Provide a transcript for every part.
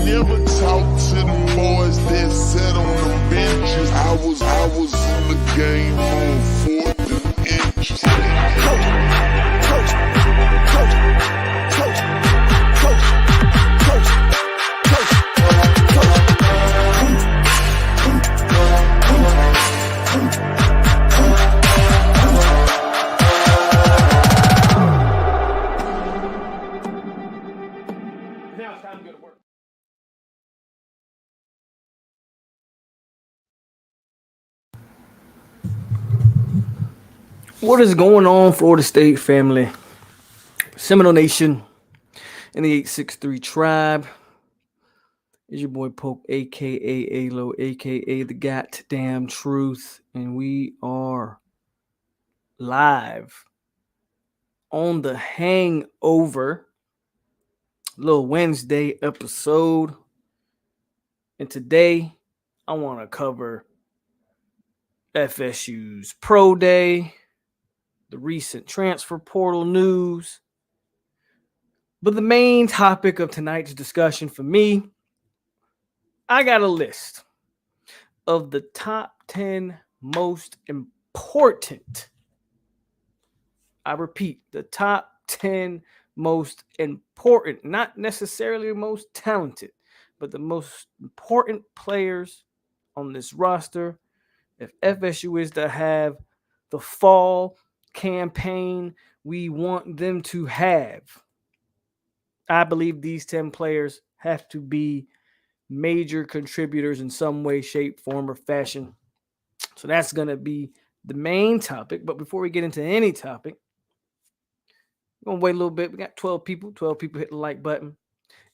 never talked to them boys that sat on them benches. I was in the game on 4th and inches. What is going on, Florida State family, Seminole Nation, and the 863 tribe? It's your boy POLK, a.k.a. a.k.a. the goddamn truth, and we are live on the Hangover little Wednesday episode. And today I want to cover FSU's Pro Day, the recent transfer portal news. But the main topic of tonight's discussion for me, I got a list of the top 10 most important, I repeat, the top 10 most important, not necessarily the most talented, but the most important players on this roster. If FSU is to have the fall campaign we want them to have, I believe these 10 players have to be major contributors in some way, shape, form, or fashion. So that's going to be the main topic. But before we get into any topic, we're going to wait a little bit. We got 12 people. 12 people hit the like button.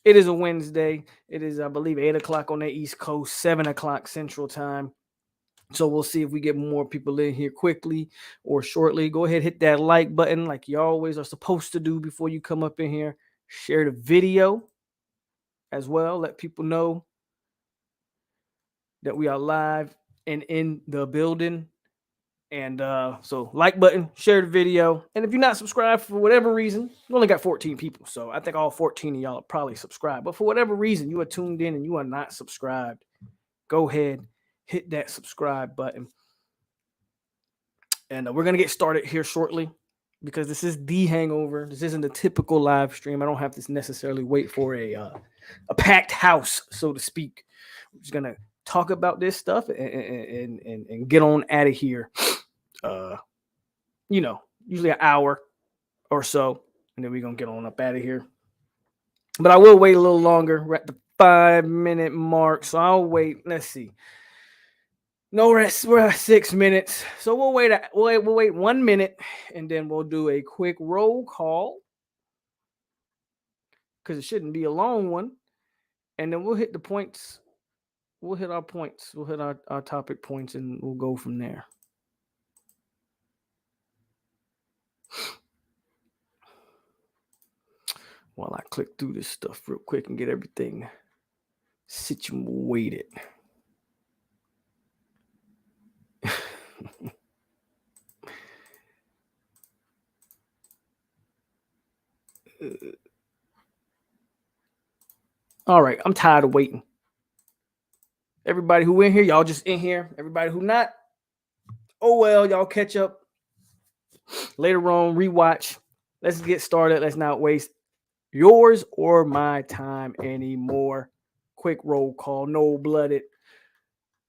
It is a Wednesday. It is, I believe, 8 o'clock on the East Coast, 7 o'clock Central Time. So we'll see if we get more people in here quickly or shortly. Go ahead, hit that like button like you always are supposed to do before you come up in here. Share the video as well. Let people know that we are live and in the building. And so like button, share the video. And if you're not subscribed for whatever reason, we only got 14 people. So I think all 14 of y'all are probably subscribed. But for whatever reason, you are tuned in and you are not subscribed, go ahead, hit that subscribe button. And we're going to get started here shortly because this is the Hangover. This isn't a typical live stream. I don't have to necessarily wait for a packed house, so to speak. We're just going to talk about this stuff and get on out of here. Usually an hour or so, and then we're going to get on up out of here. But I will wait a little longer. We're at the 5-minute mark, so I'll wait. Let's see. No rest. We're at 6 minutes, so we'll wait 1 minute, and then we'll do a quick roll call because it shouldn't be a long one, and then we'll hit the points. We'll hit our points. We'll hit our topic points, and we'll go from there. While I click through this stuff real quick and get everything situated. All right, I'm tired of waiting. Everybody who in here, y'all just in here. Everybody who not, oh well, y'all catch up later on, rewatch. Let's get started. Let's not waste yours or my time anymore. Quick roll call. No-blooded.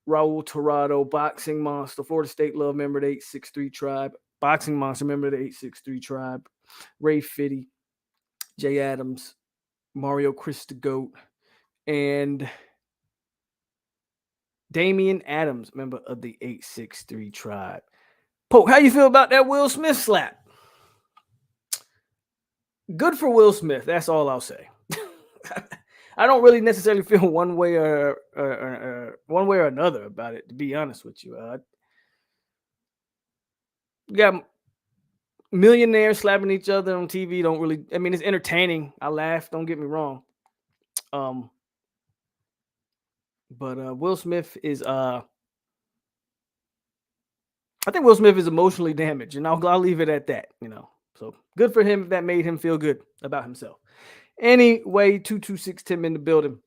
Raul Tirado, Boxing Monster, Florida State Love member of the 863 tribe. Boxing Monster member of the 863 tribe. Ray Fitty, Jay Adams, Mario Chris the Goat, and Damian Adams, member of the 863 tribe. Poke, how you feel about that Will Smith slap? Good for Will Smith. That's all I'll say. I don't really necessarily feel one way or another about it, to be honest with you. You got millionaires slapping each other on TV. It's entertaining. I laugh. Don't get me wrong. But Will Smith is I think Will Smith is emotionally damaged, and I'll leave it at that, So good for him if that made him feel good about himself. Anyway, 226 Tim in the building.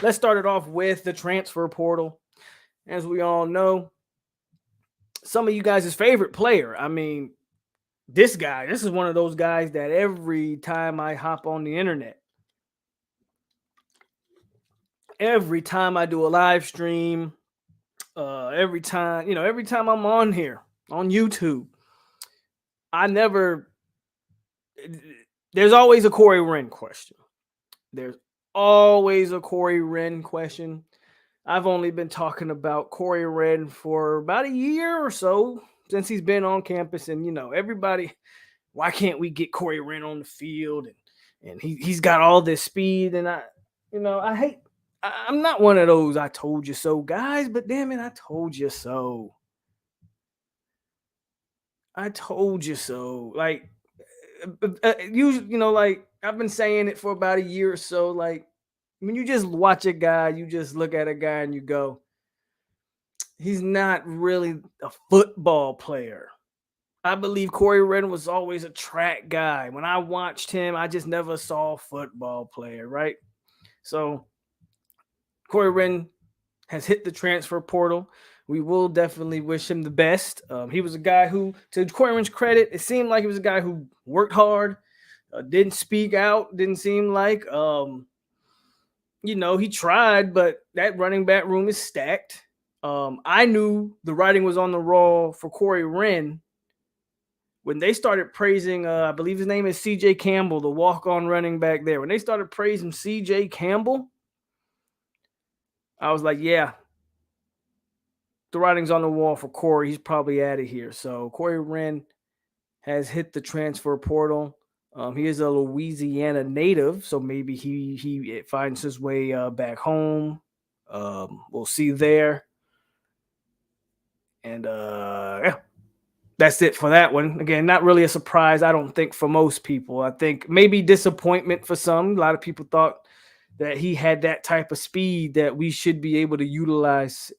Let's start it off with the transfer portal. As we all know, some of you guys' favorite player. I mean, this is one of those guys that every time I hop on the internet, every time I do a live stream, every time I'm on here on YouTube, there's always a Corey Wren question. There's always a Corey Wren question. I've only been talking about Corey Wren for about a year or so since he's been on campus, and everybody, why can't we get Corey Wren on the field? And he's got all this speed, and I'm not one of those "I told you so" guys, but damn it, I told you so. I told you so. Like, like I've been saying it for about a year or so. Like, when you just watch a guy, you just look at a guy and you go, he's not really a football player. I believe Corey Wren was always a track guy. When I watched him, I just never saw a football player, right? So Corey Wren has hit the transfer portal. We will definitely wish him the best. He was a guy who, to Corey Wren's credit, it seemed like he was a guy who worked hard, didn't speak out, didn't seem like, he tried, but that running back room is stacked. I knew the writing was on the wall for Corey Wren when they started praising, I believe his name is CJ Campbell, the walk-on running back there. When they started praising CJ Campbell, I was like, yeah, the writing's on the wall for Corey. He's probably out of here. So Corey Wren has hit the transfer portal. He is a Louisiana native, so maybe he finds his way back home. We'll see there. And yeah, that's it for that one. Again, not really a surprise, I don't think, for most people. I think maybe disappointment for some. A lot of people thought that he had that type of speed that we should be able to utilize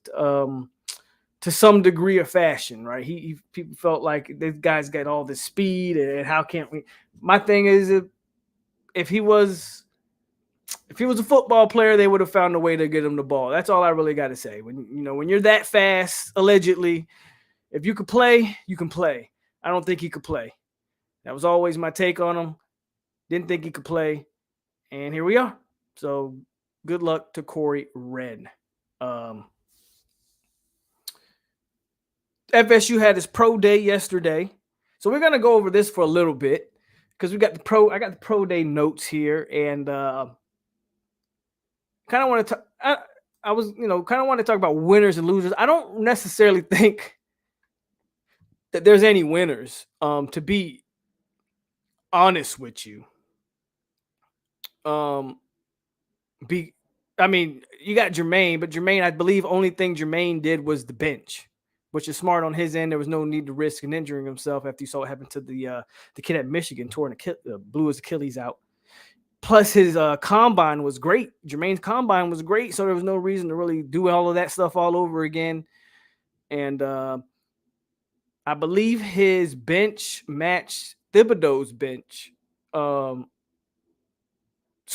to some degree of fashion, right? People felt like this guy's got all this speed, and how can't we? My thing is, if he was a football player, they would have found a way to get him the ball. That's all I really got to say. When you're that fast, allegedly, if you could play, you can play. I don't think he could play. That was always my take on him. Didn't think he could play, and here we are. So good luck to Corey Wren. FSU had his pro day yesterday, so we're gonna go over this for a little bit because I got the pro day notes here, and kind of want to. I was kind of want to talk about winners and losers. I don't necessarily think that there's any winners. To be honest with you, you got Jermaine, but Jermaine, I believe, only thing Jermaine did was the bench, which is smart on his end. There was no need to risk and injuring himself after you saw what happened to the kid at Michigan, blew his Achilles out. Plus, his combine was great. Jermaine's combine was great, so there was no reason to really do all of that stuff all over again. And I believe his bench matched Thibodeau's bench. So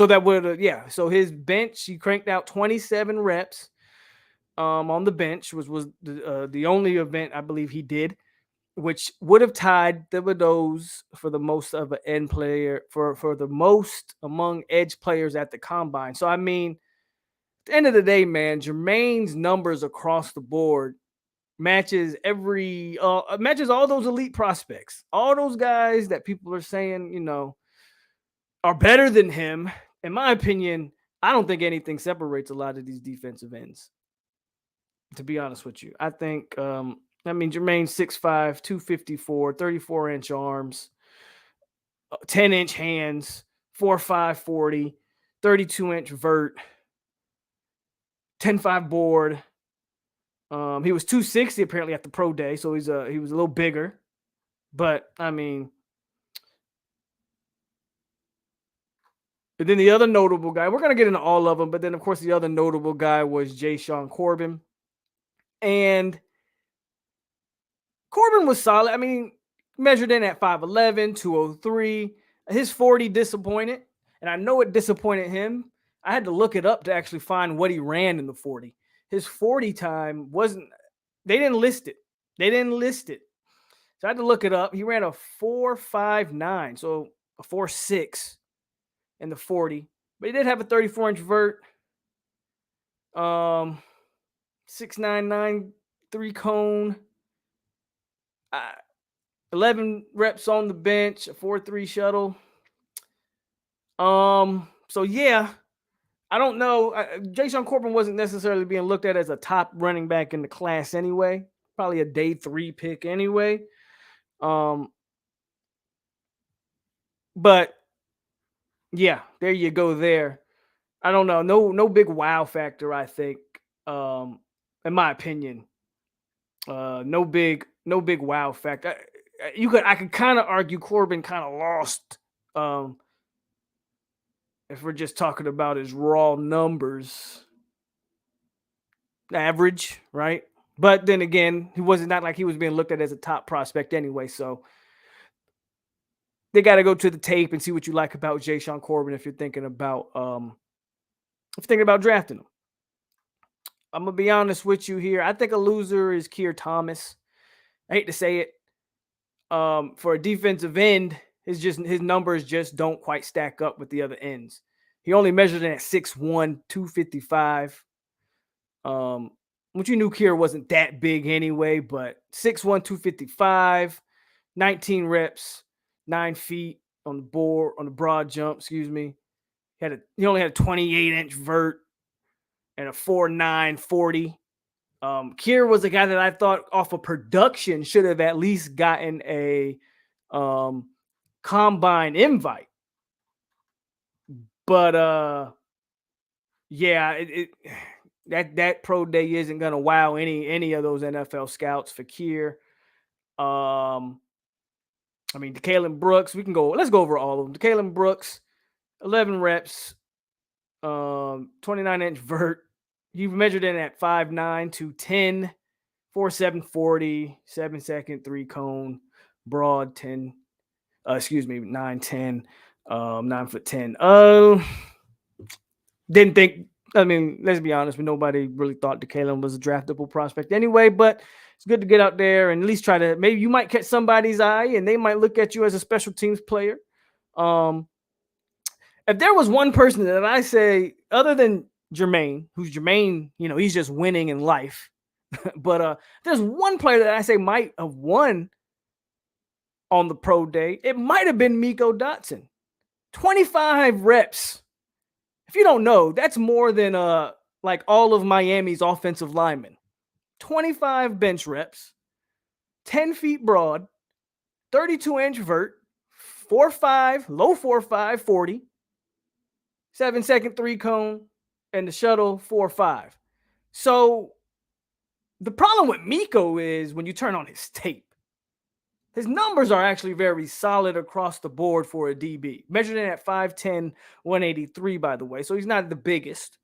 that would, So his bench, he cranked out 27 reps on the bench, was the only event I believe he did, which would have tied Thibodeau's for the most of an end player for the most among edge players at the combine. So I mean, at the end of the day, man, Jermaine's numbers across the board matches all those elite prospects, all those guys that people are saying are better than him. In my opinion, I don't think anything separates a lot of these defensive ends, to be honest with you. I think Jermaine's 6'5", 254, 34-inch arms, 10-inch hands, 4'5", 40, 32-inch vert, 10.5 board. He was 260 apparently at the pro day, so he was a little bigger. But and then the other notable guy, we're gonna get into all of them, but then of course the other notable guy was Jashawn Corbin. And Corbin was solid. Measured in at 5'11", 203. His 40 disappointed. and I know it disappointed him. I had to look it up to actually find what he ran in the 40. His 40 time wasn't, they didn't list it. So I had to look it up. He ran a 4.59, so a 4.6 in the 40. But he did have a 34-inch vert. 6.99 3-cone. 11 reps on the bench, a 4.3 shuttle. So yeah, I don't know. Jashaun Corbin wasn't necessarily being looked at as a top running back in the class anyway. Probably a day 3 pick anyway. But yeah, there you go there. I don't know. No big wow factor, I think. In my opinion. No big wow factor. I could kind of argue Corbin kind of lost. If we're just talking about his raw numbers, average, right? But then again, he wasn't not like he was being looked at as a top prospect anyway. So they got to go to the tape and see what you like about Jashaun Corbin if you're thinking about drafting him. I'm gonna be honest with you here. I think a loser is Keir Thomas. I hate to say it. For a defensive end, his numbers just don't quite stack up with the other ends. He only measured in at 6'1", 255. Which you knew Keir wasn't that big anyway, but 6'1", 255, 19 reps, 9 feet on the broad jump, excuse me. He only had a 28-inch vert and a 4.9 40. Keir was a guy that I thought off of production should have at least gotten a combine invite. But yeah, that pro day isn't gonna wow any of those NFL scouts for Keir. I mean, DeKalen Brooks, let's go over all of them. DeKalen Brooks, 11 reps, 29-inch vert. You've measured in at 5'9", 210, 4.7 40, 7-second 3-cone, broad 10. 9'10", 9'10". Didn't think. I mean, let's be honest, nobody really thought DeKalen was a draftable prospect anyway. But it's good to get out there and at least try to. Maybe you might catch somebody's eye, and they might look at you as a special teams player. If there was one person that I say, other than Jermaine, he's just winning in life. But there's one player that I say might have won on the pro day. It might have been Miko Dotson. 25 reps. If you don't know, that's more than like all of Miami's offensive linemen. 25 bench reps, 10 feet broad, 32-inch vert, 4.5, low 4.5, 40, 7-second 3-cone, and the shuttle 4.5. So the problem with Miko is when you turn on his tape, his numbers are actually very solid across the board for a DB. Measured in at 5'10", 183, by the way. So he's not the biggest.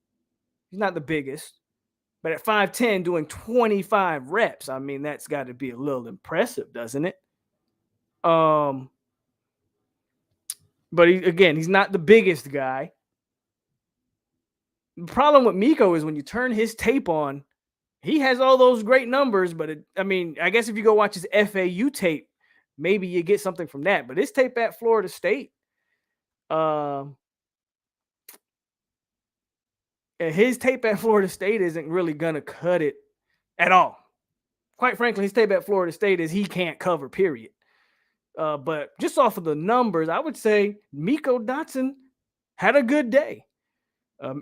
But at 5'10", doing 25 reps, I mean, that's got to be a little impressive, doesn't it? But he's not the biggest guy. The problem with Miko is when you turn his tape on, he has all those great numbers, but I guess if you go watch his FAU tape, maybe you get something from that. But his tape at Florida State, isn't really gonna cut it at all. Quite frankly, his tape at Florida State is he can't cover, period. But just off of the numbers, I would say Miko Dotson had a good day.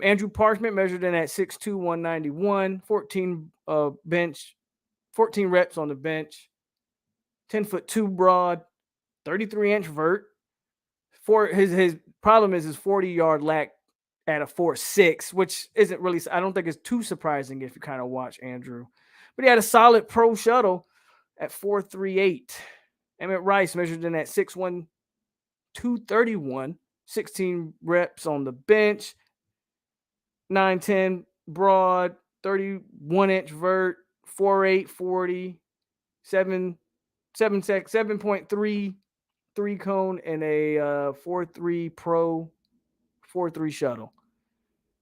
Andrew Parchment measured in at 6'2", 191, 14 reps on the bench, 10'2" broad, 33-inch vert. His problem is his 40-yard lack at a 4.6, which isn't really, I don't think it's too surprising if you kind of watch Andrew. But he had a solid pro shuttle at 4.38. Emmett Rice measured in at 6'1", 231, 16 reps on the bench, 9'10" broad, 31-inch vert, 4.8 40, 7.3 3-cone, and a 4.3 pro 4.3 shuttle.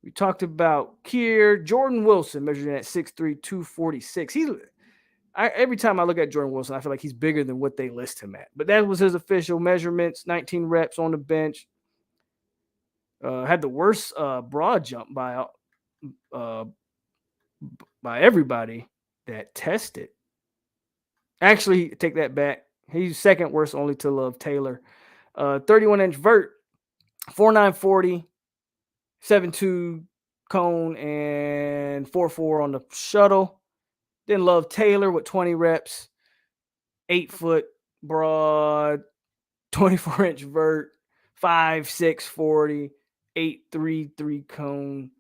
We talked about Kier. Jordan Wilson measured in at 6'3", 246. Every time I look at Jordan Wilson, I feel like he's bigger than what they list him at. But that was his official measurements, 19 reps on the bench. Had the worst broad jump by everybody that tested. Actually, take that back. He's second worst only to Love Taylor. 31-inch vert, 4.940, 7.2 cone, and 4.4 on the shuttle. Then Love Taylor with 20 reps, 8-foot broad, 24-inch vert, 5.640, 8.33 cone,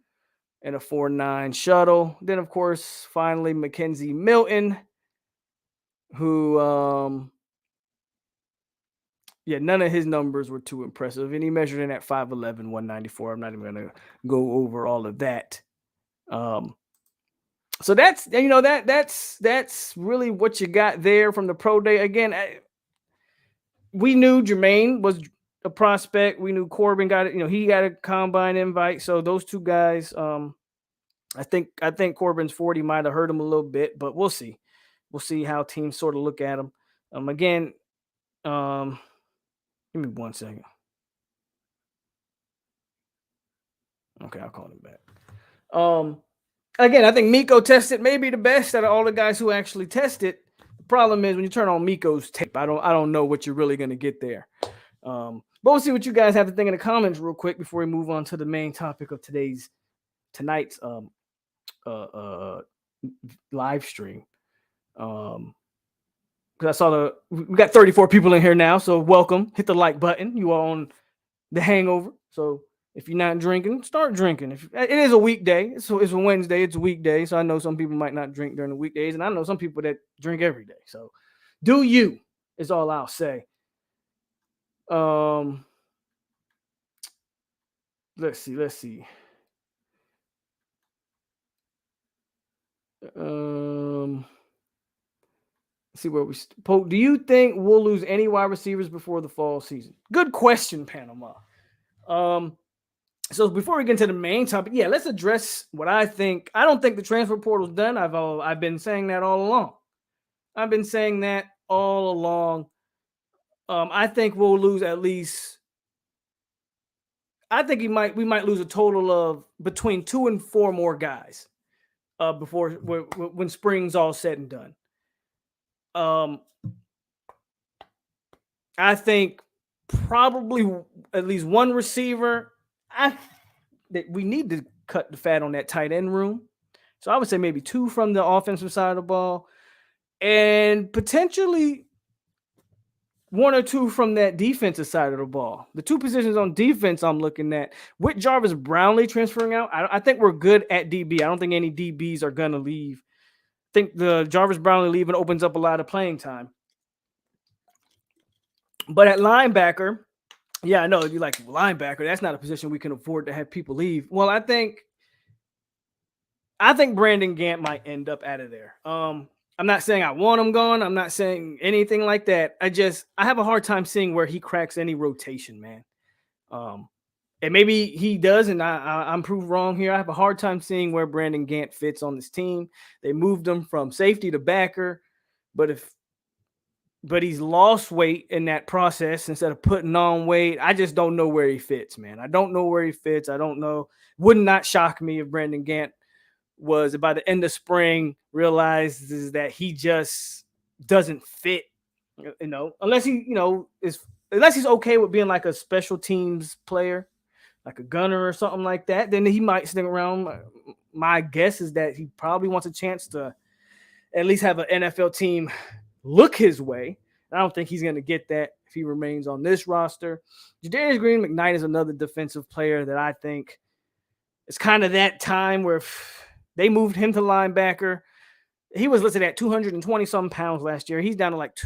and a 4.9 shuttle. Then, of course, finally, Mackenzie Milton, who, none of his numbers were too impressive. And he measured in at 5'11", 194. I'm not even going to go over all of that. So that's really what you got there from the pro day. Again, we knew Jermaine was a prospect. We knew Corbin got it. He got a combine invite. So those two guys, I think Corbin's 40 might have hurt him a little bit, but we'll see. We'll see how teams sort of look at him. Again, give me 1 second. Okay, I'll call him back. Again, I think Miko tested maybe the best out of all the guys who actually tested. The problem is when you turn on Miko's tape, I don't know what you're really going to get there. But we'll see what you guys have to think in the comments real quick before we move on to the main topic of tonight's live stream. Because I saw we got 34 people in here now, so welcome. Hit the like button. You are on the Hangover, so if you're not drinking, start drinking. It is a weekday, so it's a Wednesday. It's a weekday, so I know some people might not drink during the weekdays, and I know some people that drink every day. So, do you is all I'll say. Let's see. Let's see where we. Do you think we'll lose any wide receivers before the fall season? Good question, Panama. So before we get into the main topic, let's address what I think. I don't think the transfer portal's done. I've been saying that all along. I think we'll lose at least. I think we might lose a total of between 2 and 4 more guys before when spring's all said and done. I think probably at least one receiver. We need to cut the fat on that tight end room. So I would say maybe 2 from the offensive side of the ball and potentially 1 or 2 from that defensive side of the ball. The 2 positions on defense I'm looking at with Jarvis Brownlee transferring out. I think we're good at DB. I don't think any DBs are going to leave. I think the Jarvis Brownlee leaving opens up a lot of playing time. But at linebacker, I know you like linebacker. That's not a position we can afford to have people leave. Well, I think Brandon Gant might end up out of there. I'm not saying I want him gone. I'm not saying anything like that. I have a hard time seeing where he cracks any rotation, man. And maybe he does, and I'm proved wrong here. I have a hard time seeing where Brandon Gant fits on this team. They moved him from safety to backer, but he's lost weight in that process instead of putting on weight. I just don't know where he fits, man. I don't know where he fits. I don't know. Would not shock me if Brandon Gant was by the end of spring realizes that he just doesn't fit, unless he's okay with being like a special teams player, like a gunner or something like that, then he might stick around. My guess is that he probably wants a chance to at least have an NFL team look his way. I don't think he's going to get that if he remains on this roster. Jadarius Green McKnight is another defensive player that I think it's kind of that time where they moved him to linebacker. He was listed at 220-something pounds last year. He's down to like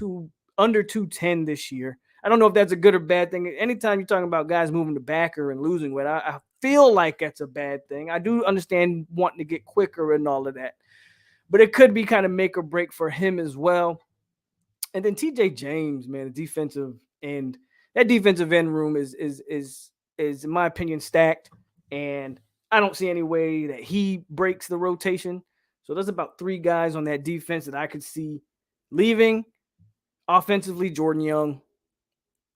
under 210 this year. I don't know if that's a good or bad thing. Anytime you're talking about guys moving to backer and losing weight, I feel like that's a bad thing. I do understand wanting to get quicker and all of that, but it could be kind of make or break for him as well. And then TJ James, man, the defensive end. That defensive end room is is, in my opinion, stacked, and I don't see any way that he breaks the rotation. So there's about 3 guys on that defense that I could see leaving. Offensively, Jordan Young.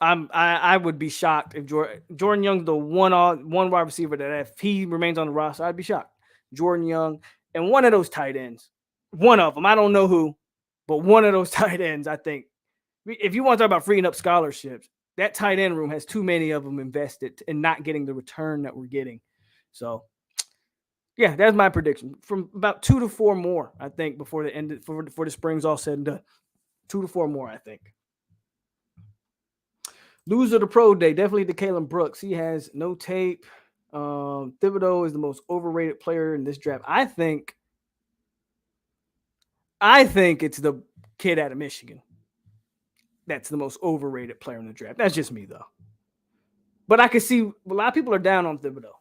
I would be shocked if Jordan Young's the one wide receiver that if he remains on the roster, I'd be shocked. Jordan Young and one of those tight ends, one of them, I don't know who, but one of those tight ends, I think. If you want to talk about freeing up scholarships, that tight end room has too many of them invested and not getting the return that we're getting. So, yeah, that's my prediction. From about 2 to 4 more, I think, before the spring's all said and done. 2 to 4 more, I think. Loser to pro day, definitely to Kalen Brooks. He has no tape. Thibodeau is the most overrated player in this draft. I think it's the kid out of Michigan that's the most overrated player in the draft. That's just me, though. But I can see a lot of people are down on Thibodeau.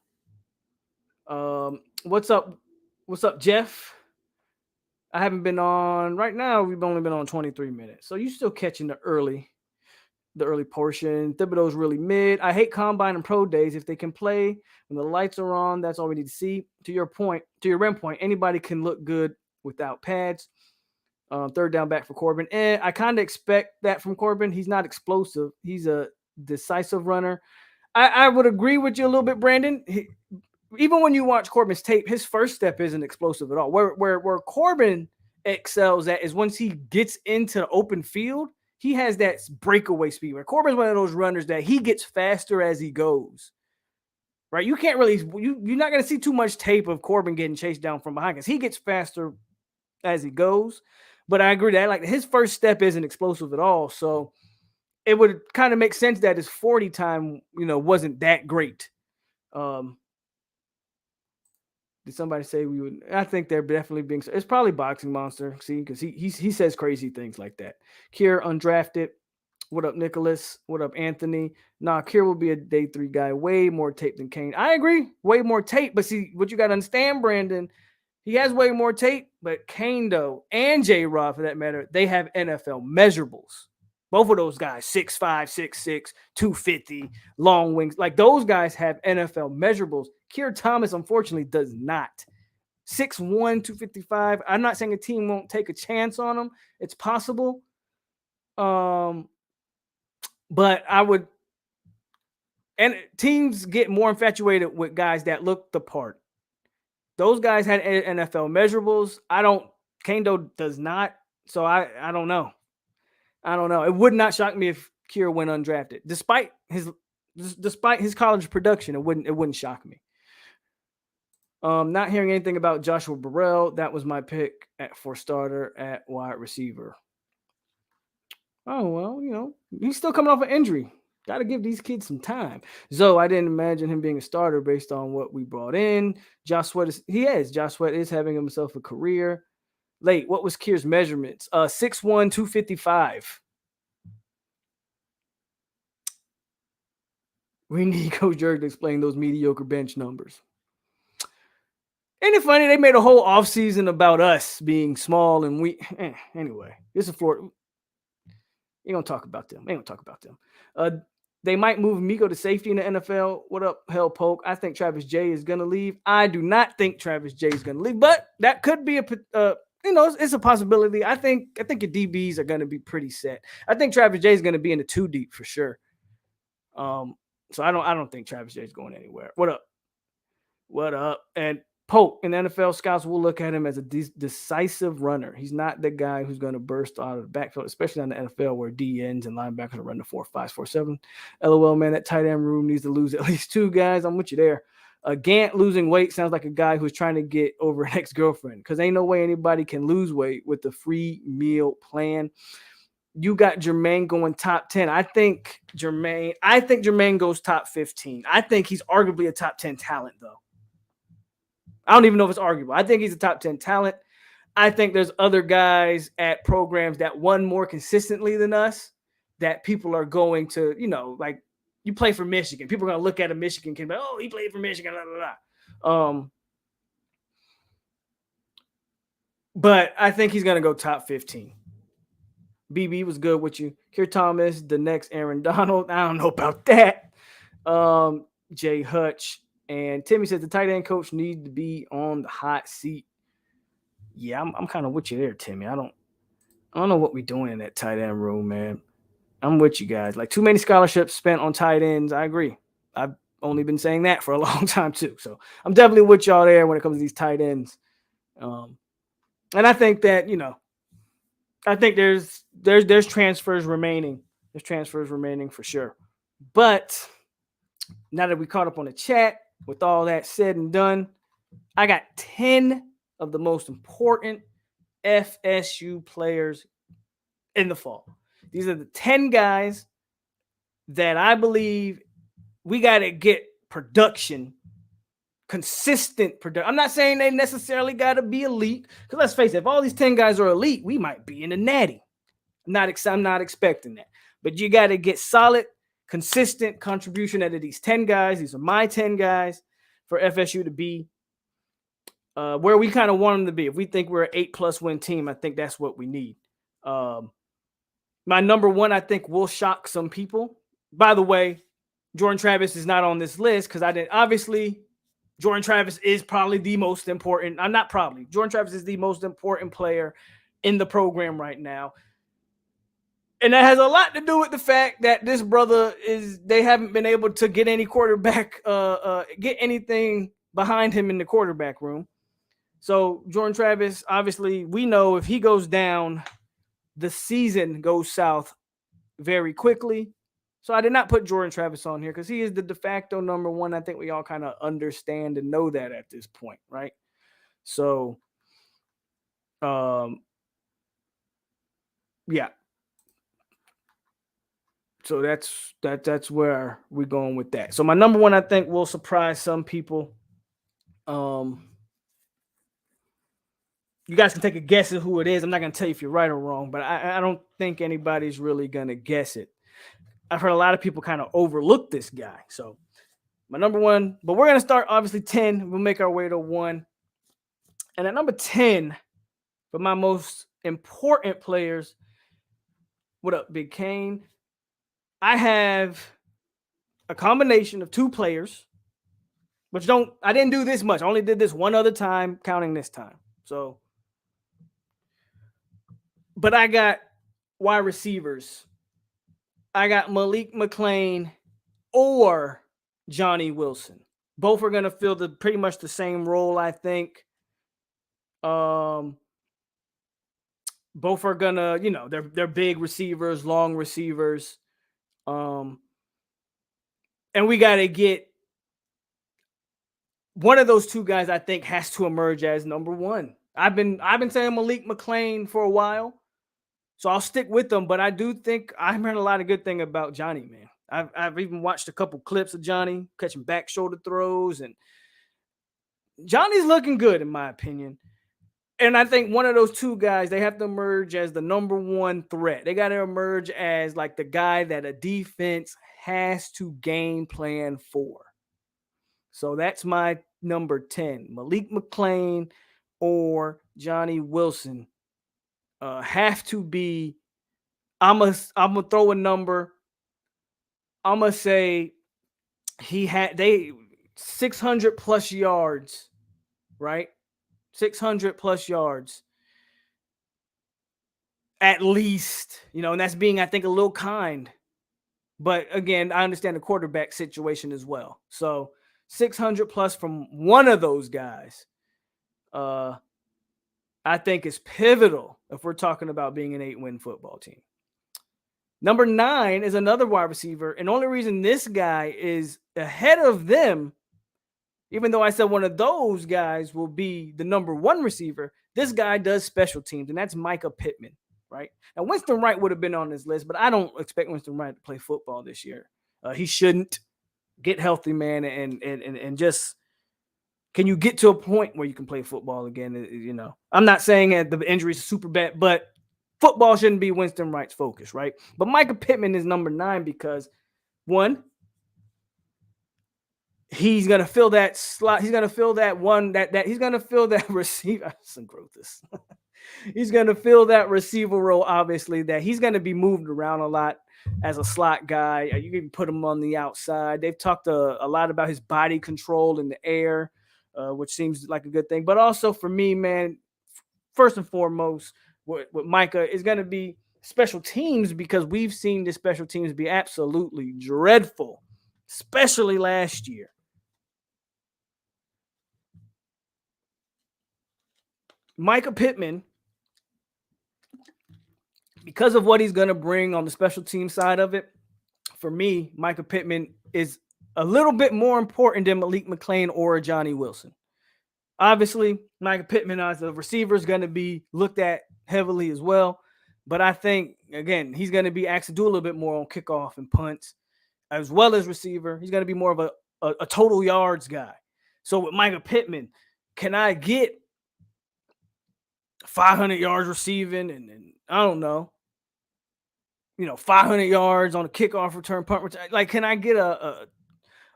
What's up? What's up, Jeff? I haven't been on right now. We've only been on 23 minutes. So you're still catching the early portion. Thibodeau's really mid. I hate combine and pro days. If they can play when the lights are on, that's all we need to see. To your Wren point, anybody can look good without pads. Third down back for Corbin. And I kind of expect that from Corbin. He's not explosive. He's a decisive runner. I would agree with you a little bit, Brandon. Even when you watch Corbin's tape, his first step isn't explosive at all. Where Corbin excels at is once he gets into the open field, he has that breakaway speed. Where Corbin's one of those runners that he gets faster as he goes. Right? You can't really you're not going to see too much tape of Corbin getting chased down from behind because he gets faster as he goes. But I agree that like his first step isn't explosive at all. So it would kind of make sense that his 40 time, wasn't that great. Did somebody say we would? I think they're definitely being. It's probably Boxing Monster. See, because he says crazy things like that. Kier undrafted. What up, Nicholas? What up, Anthony? Nah, Kier will be a day 3 guy. Way more tape than Kane. I agree. Way more tape. But see, what you got to understand, Brandon, he has way more tape. But Kane, though, and J-Rod, for that matter, they have NFL measurables. Both of those guys, 6'5", 6'6", 250, long wings. Like those guys have NFL measurables. Kier Thomas, unfortunately, does not. 6'1", 255. I'm not saying a team won't take a chance on him. It's possible. But I would. And teams get more infatuated with guys that look the part. Those guys had NFL measurables. Kane does not. So I don't know. It would not shock me if Kier went undrafted. Despite his college production, it wouldn't shock me. Not hearing anything about Joshua Burrell. That was my pick for starter at wide receiver. Oh, well, he's still coming off an injury. Got to give these kids some time. Zoe, I didn't imagine him being a starter based on what we brought in. Josh Sweat is having himself a career. Late, what was Kier's measurements? 6'1", 255. We need Coach Jerk to explain those mediocre bench numbers. Ain't it funny? They made a whole offseason about us being small and weak. Anyway, this is Florida. Ain't gonna talk about them. They might move Miko to safety in the NFL. What up, Hell Polk? I think Travis J is gonna leave. I do not think Travis J is gonna leave, but that could be it's a possibility. I think your DBs are gonna be pretty set. I think Travis J is gonna be in the 2 deep for sure. So I don't think Travis J is going anywhere. What up? And Polk and NFL scouts will look at him as a decisive runner. He's not the guy who's going to burst out of the backfield, especially on the NFL where DNs and linebackers run the 4.5, 4.7. LOL, man, that tight end room needs to lose at least 2 guys. I'm with you there. Gant losing weight sounds like a guy who's trying to get over an ex-girlfriend because ain't no way anybody can lose weight with the free meal plan. You got Jermaine going top 10. I think Jermaine goes top 15. I think he's arguably a top 10 talent, though. I don't even know if it's arguable. I think he's a top 10 talent. I think there's other guys at programs that won more consistently than us that people are going to, like you play for Michigan. People are going to look at a Michigan kid, oh, he played for Michigan, blah, blah, blah. But I think he's going to go top 15. BB was good with you. Kier Thomas, the next Aaron Donald. I don't know about that. Jay Hutch. And Timmy says the tight end coach needs to be on the hot seat. Yeah, I'm kind of with you there, Timmy. I don't know what we're doing in that tight end room, man. I'm with you guys. Like, too many scholarships spent on tight ends. I agree. I've only been saying that for a long time too. So I'm definitely with y'all there when it comes to these tight ends. And I think that, I think there's transfers remaining. There's transfers remaining for sure. But now that we caught up on the chat, with all that said and done, I got 10 of the most important FSU players in the fall. These are the 10 guys that I believe we got to get production, consistent production. I'm not saying they necessarily got to be elite, because let's face it, if all these 10 guys are elite, we might be in the natty. I'm not expecting that. But you got to get solid, consistent contribution out of these 10 guys. These are my 10 guys for FSU to be where we kind of want them to be. If we think we're an 8+ win team, I think that's what we need. My number one, I think, will shock some people. By the way, Jordan Travis is not on this list because I didn't. Obviously, Jordan Travis is probably the most important. I'm not probably. Jordan Travis is the most important player in the program right now. And that has a lot to do with the fact that this brother they haven't been able to get any quarterback, get anything behind him in the quarterback room. So Jordan Travis, obviously, we know if he goes down, the season goes south very quickly. So I did not put Jordan Travis on here because he is the de facto number one. I think we all kind of understand and know that at this point, right? So, yeah. So that's where we're going with that. So my number one, I think, will surprise some people. You guys can take a guess at who it is. I'm not going to tell you if you're right or wrong, but I don't think anybody's really going to guess it. I've heard a lot of people kind of overlook this guy. So my number one, but we're going to start obviously 10. We'll make our way to 1. And at number 10, for my most important players, what up, Big Kane? I have a combination of 2 players, which I didn't do this much. I only did this one other time, counting this time. So, but I got wide receivers. I got Malik McClain or Johnny Wilson. Both are going to fill pretty much the same role, I think. Both are going to, they're big receivers, long receivers. And we got to get one of those 2 guys, I think, has to emerge as number 1. I've been saying Malik McClain for a while, so I'll stick with them. But I do think I've heard a lot of good thing about Johnny, man. I've even watched a couple clips of Johnny catching back shoulder throws, and Johnny's looking good in my opinion. And I think one of those 2 guys, they have to emerge as the number 1 threat. They got to emerge as like the guy that a defense has to game plan for. So that's my number 10, Malik McClain or Johnny Wilson. Have to be. I'm gonna throw a number. I'm gonna say he had 600+ yards, right? 600+ yards. At least, and that's being, I think, a little kind. But again, I understand the quarterback situation as well. So 600+ from one of those guys, I think is pivotal if we're talking about being an 8-win football team. Number 9 is another wide receiver. And the only reason this guy is ahead of them, even though I said one of those guys will be the number 1 receiver, this guy does special teams, and that's Micah Pittman, right? Now, Winston Wright would have been on this list, but I don't expect Winston Wright to play football this year. He shouldn't. Get healthy, man, and just can you get to a point where you can play football again? I'm not saying that the injuries are super bad, but football shouldn't be Winston Wright's focus, right? But Micah Pittman is number 9 because, 1, he's gonna fill that slot. He's gonna fill that one. That he's gonna fill that receiver. Some growth. He's going to fill that receiver role, obviously, that he's going to be moved around a lot as a slot guy. You can put him on the outside. They've talked a lot about his body control in the air, which seems like a good thing. But also for me, man, first and foremost, with Micah is going to be special teams, because we've seen the special teams be absolutely dreadful, especially last year. Micah Pittman, because of what he's going to bring on the special team side of it, for me, Micah Pittman is a little bit more important than Malik McClain or Johnny Wilson. Obviously, Micah Pittman as a receiver is going to be looked at heavily as well. But I think, again, he's going to be asked to do a little bit more on kickoff and punts, as well as receiver. He's going to be more of a total yards guy. So with Micah Pittman, can I get 500 yards receiving and I don't know, 500 yards on a kickoff return, punt return? Like, can I get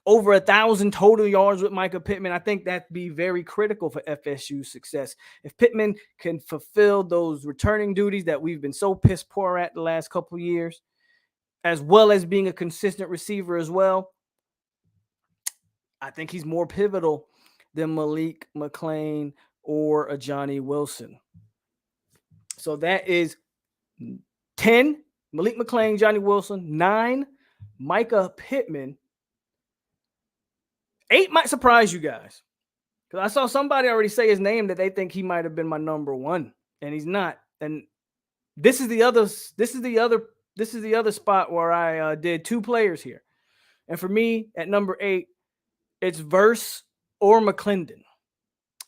over 1,000 total yards with Micah Pittman? I think that'd be very critical for FSU's success. If Pittman can fulfill those returning duties that we've been so piss poor at the last couple of years, as well as being a consistent receiver as well, I think he's more pivotal than Malik McClain or a Johnny Wilson. So that is 10, Malik McClain, Johnny Wilson. 9, Micah Pittman. 8 might surprise you guys, because I saw somebody already say his name that they think he might have been my number 1, and he's not. And this is the other spot where I did 2 players here. And for me, at number 8, it's Verse or McClendon.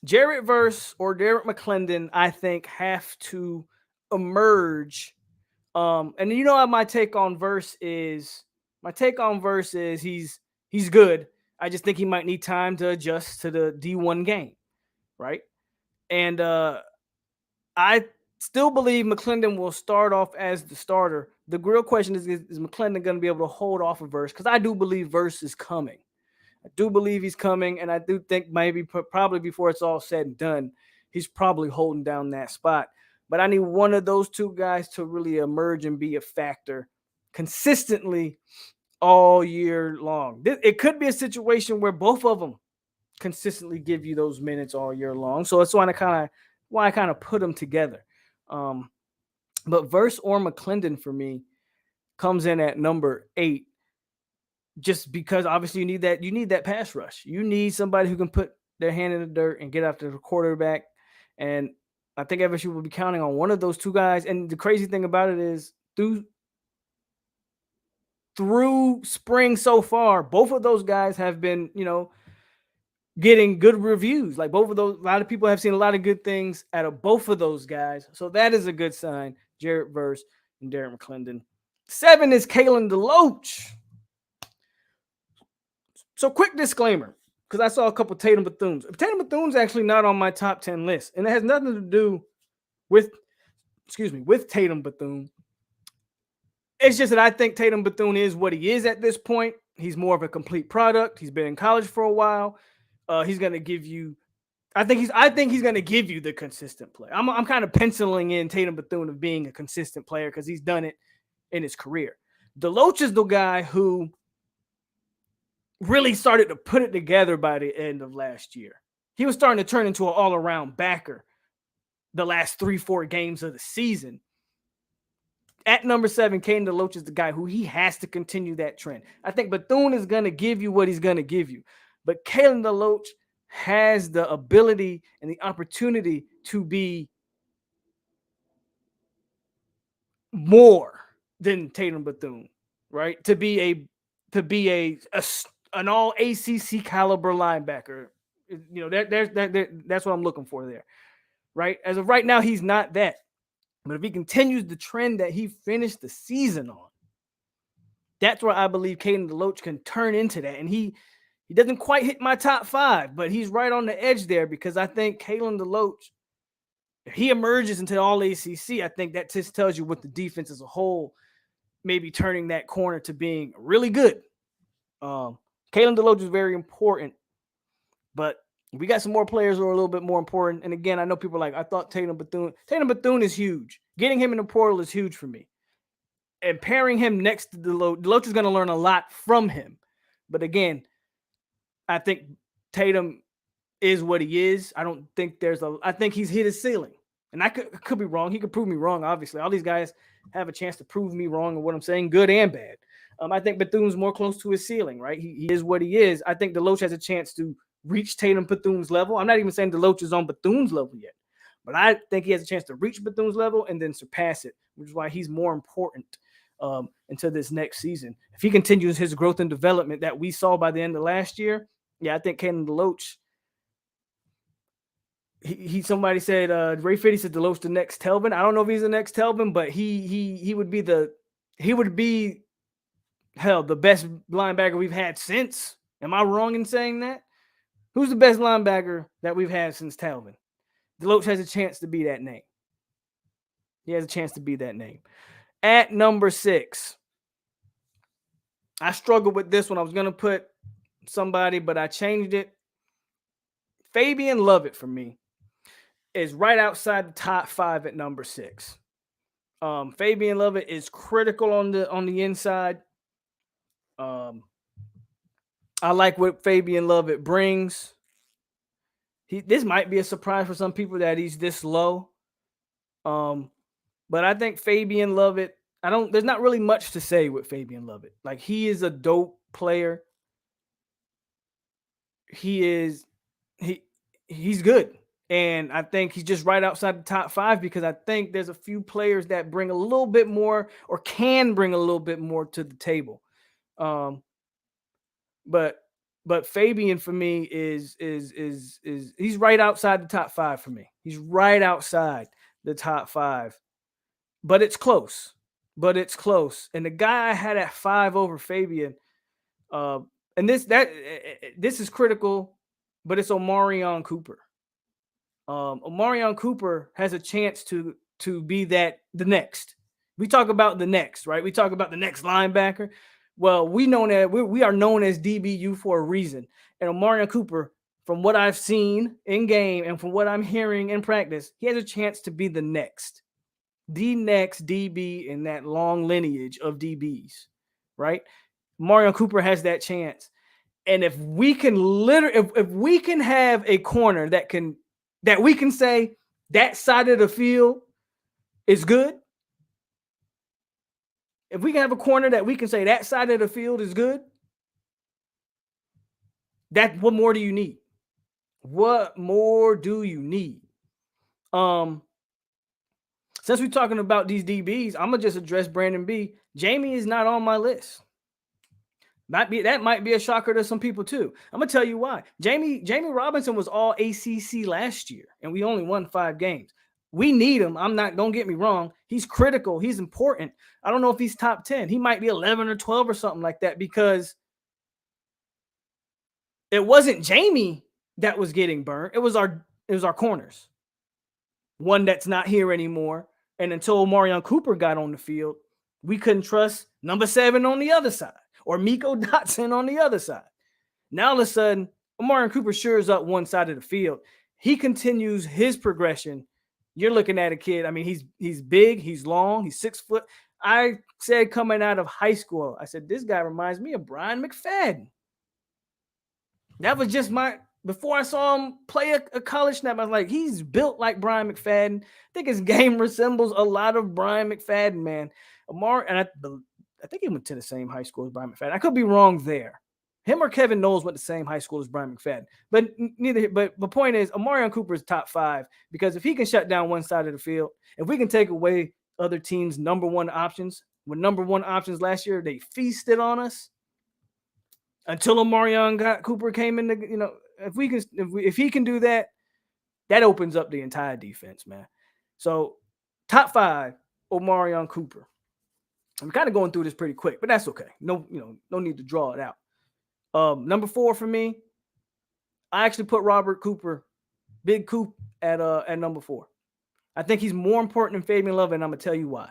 Jarrett Verse or Derek McClendon, I think, have to emerge. And my take on Verse is he's good. I just think he might need time to adjust to the D1 game, right? And I still believe McClendon will start off as the starter. The real question is McClendon going to be able to hold off of Verse? Because I do believe Verse is coming. I do believe he's coming, and I do think probably before it's all said and done, he's probably holding down that spot. But I need one of those 2 guys to really emerge and be a factor consistently all year long. It could be a situation where both of them consistently give you those minutes all year long. So that's why I kind of put them together. But Verse or McClendon for me comes in at number 8. Just because obviously you need that pass rush. You need somebody who can put their hand in the dirt and get after the quarterback. And I think FSU will be counting on one of those 2 guys. And the crazy thing about it is through spring so far, both of those guys have been, getting good reviews. Like both of those, a lot of people have seen a lot of good things out of both of those guys. So that is a good sign. Jarrett Verse and Derek McClendon. 7 is Kalen DeLoach. So quick disclaimer, because I saw a couple Tatum Bethunes. Tatum Bethune's actually not on my top 10 list, and it has nothing to do with Tatum Bethune. It's just that I think Tatum Bethune is what he is at this point. He's more of a complete product. He's been in college for a while. He's going to give you, I think he's going to give you the consistent play. I'm kind of penciling in Tatum Bethune of being a consistent player because he's done it in his career. DeLoach is the guy who really started to put it together by the end of last year. He was starting to turn into an all-around backer the last 3-4 games of the season. At number 7, Caden DeLoach is the guy who he has to continue that trend. I think Bethune is going to give you what he's going to give you. But Caden DeLoach has the ability and the opportunity to be more than Tatum Bethune, right? To be an all ACC caliber linebacker. That's what I'm looking for there, right? As of right now, he's not that. But if he continues the trend that he finished the season on, that's where I believe Caden DeLoach can turn into that. And he doesn't quite hit my top 5, but he's right on the edge there because I think Caden DeLoach, if he emerges into all ACC, I think that just tells you what the defense as a whole maybe turning that corner to being really good. Caden DeLoach is very important, but We got some more players who are a little bit more important. And again, I know people are like, I thought Tatum Bethune. Tatum Bethune is huge. Getting him in the portal is huge for me. And pairing him next to Deloach is going to learn a lot from him. But again, I think Tatum is what he is. I don't think I think he's hit his ceiling. And I could be wrong. He could prove me wrong, obviously. All these guys have a chance to prove me wrong in what I'm saying, good and bad. I think Bethune's more close to his ceiling, right? He is what he is. I think Deloach has a chance to reach Tatum Bethune's level. I'm not even saying Deloach is on Bethune's level yet, but I think he has a chance to reach Bethune's level and then surpass it, which is why he's more important into this next season. If he continues his growth and development that we saw by the end of last year, yeah, I think Caden Deloach. Somebody said Ray Fitty said Deloach the next Telvin. I don't know if he's the next Telvin, but he would be the best linebacker we've had since. Am I wrong in saying that? Who's the best linebacker that we've had since Telvin? Deloach has a chance to be that name. He has a chance to be that name. At number 6, I struggled with this one. I was going to put somebody, but I changed it. Fabian Lovett for me is right outside the top 5 at number 6. Fabian Lovett is critical on the inside. I like what Fabian Lovett brings. This might be a surprise for some people that he's this low. But I think Fabian Lovett, there's not really much to say with Fabian Lovett. Like, he is a dope player. He's good. And I think he's just right outside the top 5 because I think there's a few players that bring a little bit more or can bring a little bit more to the table. But Fabian for me is he's right outside the top 5 for me. He's right outside the top 5. But it's close. And the guy I had at 5 over Fabian, and this is critical, but it's Omarion Cooper. Omarion Cooper has a chance to be the next. We talk about the next, right? We talk about the next linebacker. Well, we are known as DBU for a reason. And Omarion Cooper, from what I've seen in game and from what I'm hearing in practice, he has a chance to be the next DB in that long lineage of DBs, right? Omarion Cooper has that chance. And if we can if we can have a corner that we can say that side of the field is good, if we can have a corner that we can say that side of the field is good, what more do you need? What more do you need? Since we're talking about these DBs, I'm gonna just address Brandon B. Jamie is not on my list. That might be a shocker to some people too. I'm gonna tell you why. Jamie Robinson was all ACC last year, and we only won 5 games. We need him. Don't get me wrong. He's critical. He's important. I don't know if he's top 10. He might be 11 or 12 or something like that because it wasn't Jamie that was getting burnt. It was our corners. One that's not here anymore. And until Omarion Cooper got on the field, we couldn't trust number 7 on the other side or Miko Dotson on the other side. Now all of a sudden, Omarion Cooper shores up one side of the field. He continues his progression. You're looking at a kid. I mean, he's big, he's long, he's 6 foot. I said coming out of high school, I said, this guy reminds me of Brian McFadden. That was just before I saw him play a college snap, I was like, he's built like Brian McFadden. I think his game resembles a lot of Brian McFadden, man. And I think he went to the same high school as Brian McFadden. I could be wrong there. Him or Kevin Knowles went to the same high school as Brian McFadden. But the point is, Omarion Cooper is top 5 because if he can shut down one side of the field, if we can take away other teams' number 1 options, when number 1 options last year, they feasted on us until Omarion Cooper came in. If he can do that, that opens up the entire defense, man. So top 5, Omarion Cooper. I'm kind of going through this pretty quick, but that's okay. No need to draw it out. Number 4 for me, I actually put Robert Cooper, Big Coop, at number 4. I think he's more important than Fabian Lovett, and I'm gonna tell you why.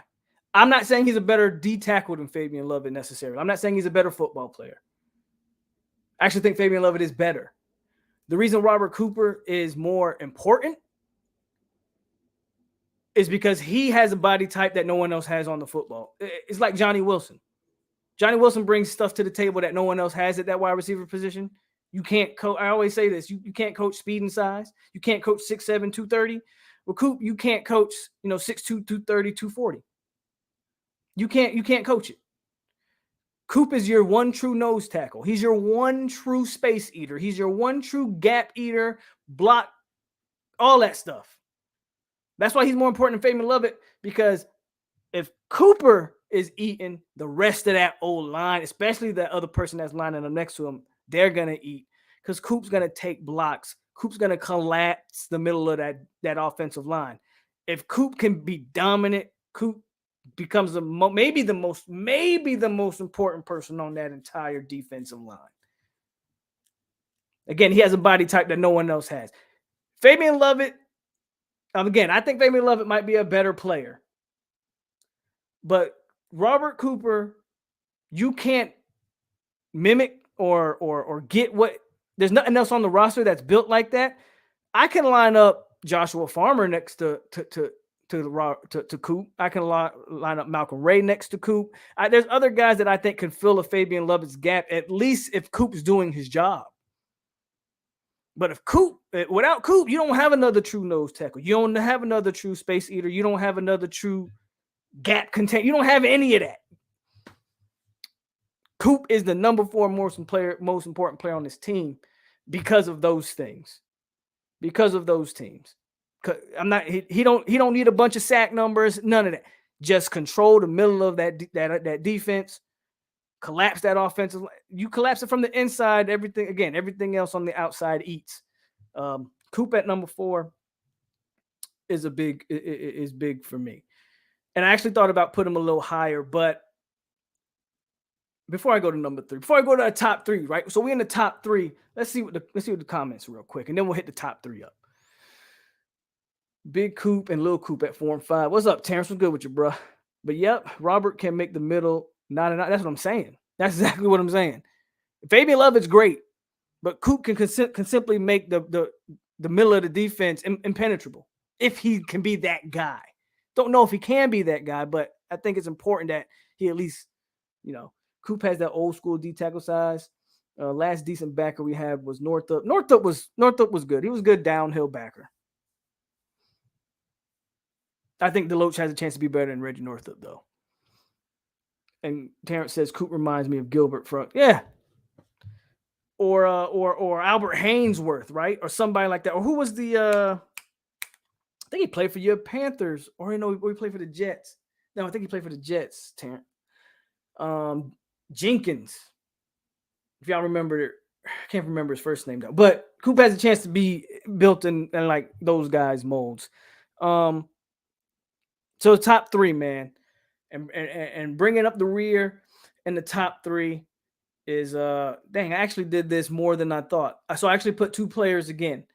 I'm not saying he's a better D tackle than Fabian Lovett necessarily. I'm not saying he's a better football player. I actually think Fabian Lovett is better. The reason Robert Cooper is more important is because he has a body type that no one else has on the football. It's like Johnny Wilson. Johnny Wilson brings stuff to the table that no one else has at that wide receiver position. You can't coach. I always say this. You can't coach speed and size. You can't coach 6'7", 230. Well, Coop, you can't coach, 6'2", 230, 240. You can't coach it. Coop is your one true nose tackle. He's your one true space eater. He's your one true gap eater, block, all that stuff. That's why he's more important than Fabian Lovett, because if Cooper is eating, the rest of that old line, especially that other person that's lining up next to him, they're going to eat, because Coop's going to take blocks. Coop's going to collapse the middle of that offensive line. If Coop can be dominant, Coop becomes maybe the most important person on that entire defensive line. Again, he has a body type that no one else has. Fabian Lovett, again, I think Fabian Lovett might be a better player. But Robert Cooper, you can't mimic or get what. There's nothing else on the roster that's built like that. I can line up Joshua Farmer next to Coop. I can line up Malcolm Ray next to Coop. There's other guys that I think can fill a Fabian Lovett's gap, at least if Coop's doing his job. But without Coop, you don't have another true nose tackle. You don't have another true space eater. You don't have another true gap contain. You don't have any of that. Coop is the number 4 most important player on this team because of those things. Because of those teams. He don't need a bunch of sack numbers, none of that. Just control the middle of that defense. Collapse that offensive. You collapse it from the inside. Everything else on the outside eats. Coop at number 4 is big for me. And I actually thought about putting him a little higher, but before I go to number 3, before I go to the top 3, right? So we're in the top 3. Let's see what the comments real quick, and then we'll hit the top 3 up. Big Coop and Lil Coop at 4 and 5. What's up, Terrence? What's good with you, bro? But yep, Robert can make the middle 9 and 9. That's what I'm saying. That's exactly what I'm saying. Fabian Lovett's great, but Coop can simply make the middle of the defense impenetrable if he can be that guy. Don't know if he can be that guy, but I think it's important that he at least, Coop has that old school D tackle size. Last decent backer we had was Northup. Northup was good. He was a good downhill backer. I think Deloach has a chance to be better than Reggie Northup, though. And Terrence says Coop reminds me of Gilbert Front. Yeah. Or Albert Hainsworth, right? Or somebody like that. Or who was the I think he played for your Panthers, or he played for the Jets. No, I think he played for the Jets, Terrence. Jenkins. If y'all remember, I can't remember his first name though. But Coop has a chance to be built in like those guys' molds. So top 3, man, and bringing up the rear in the top 3 is dang. I actually did this more than I thought. So I actually put 2 players again.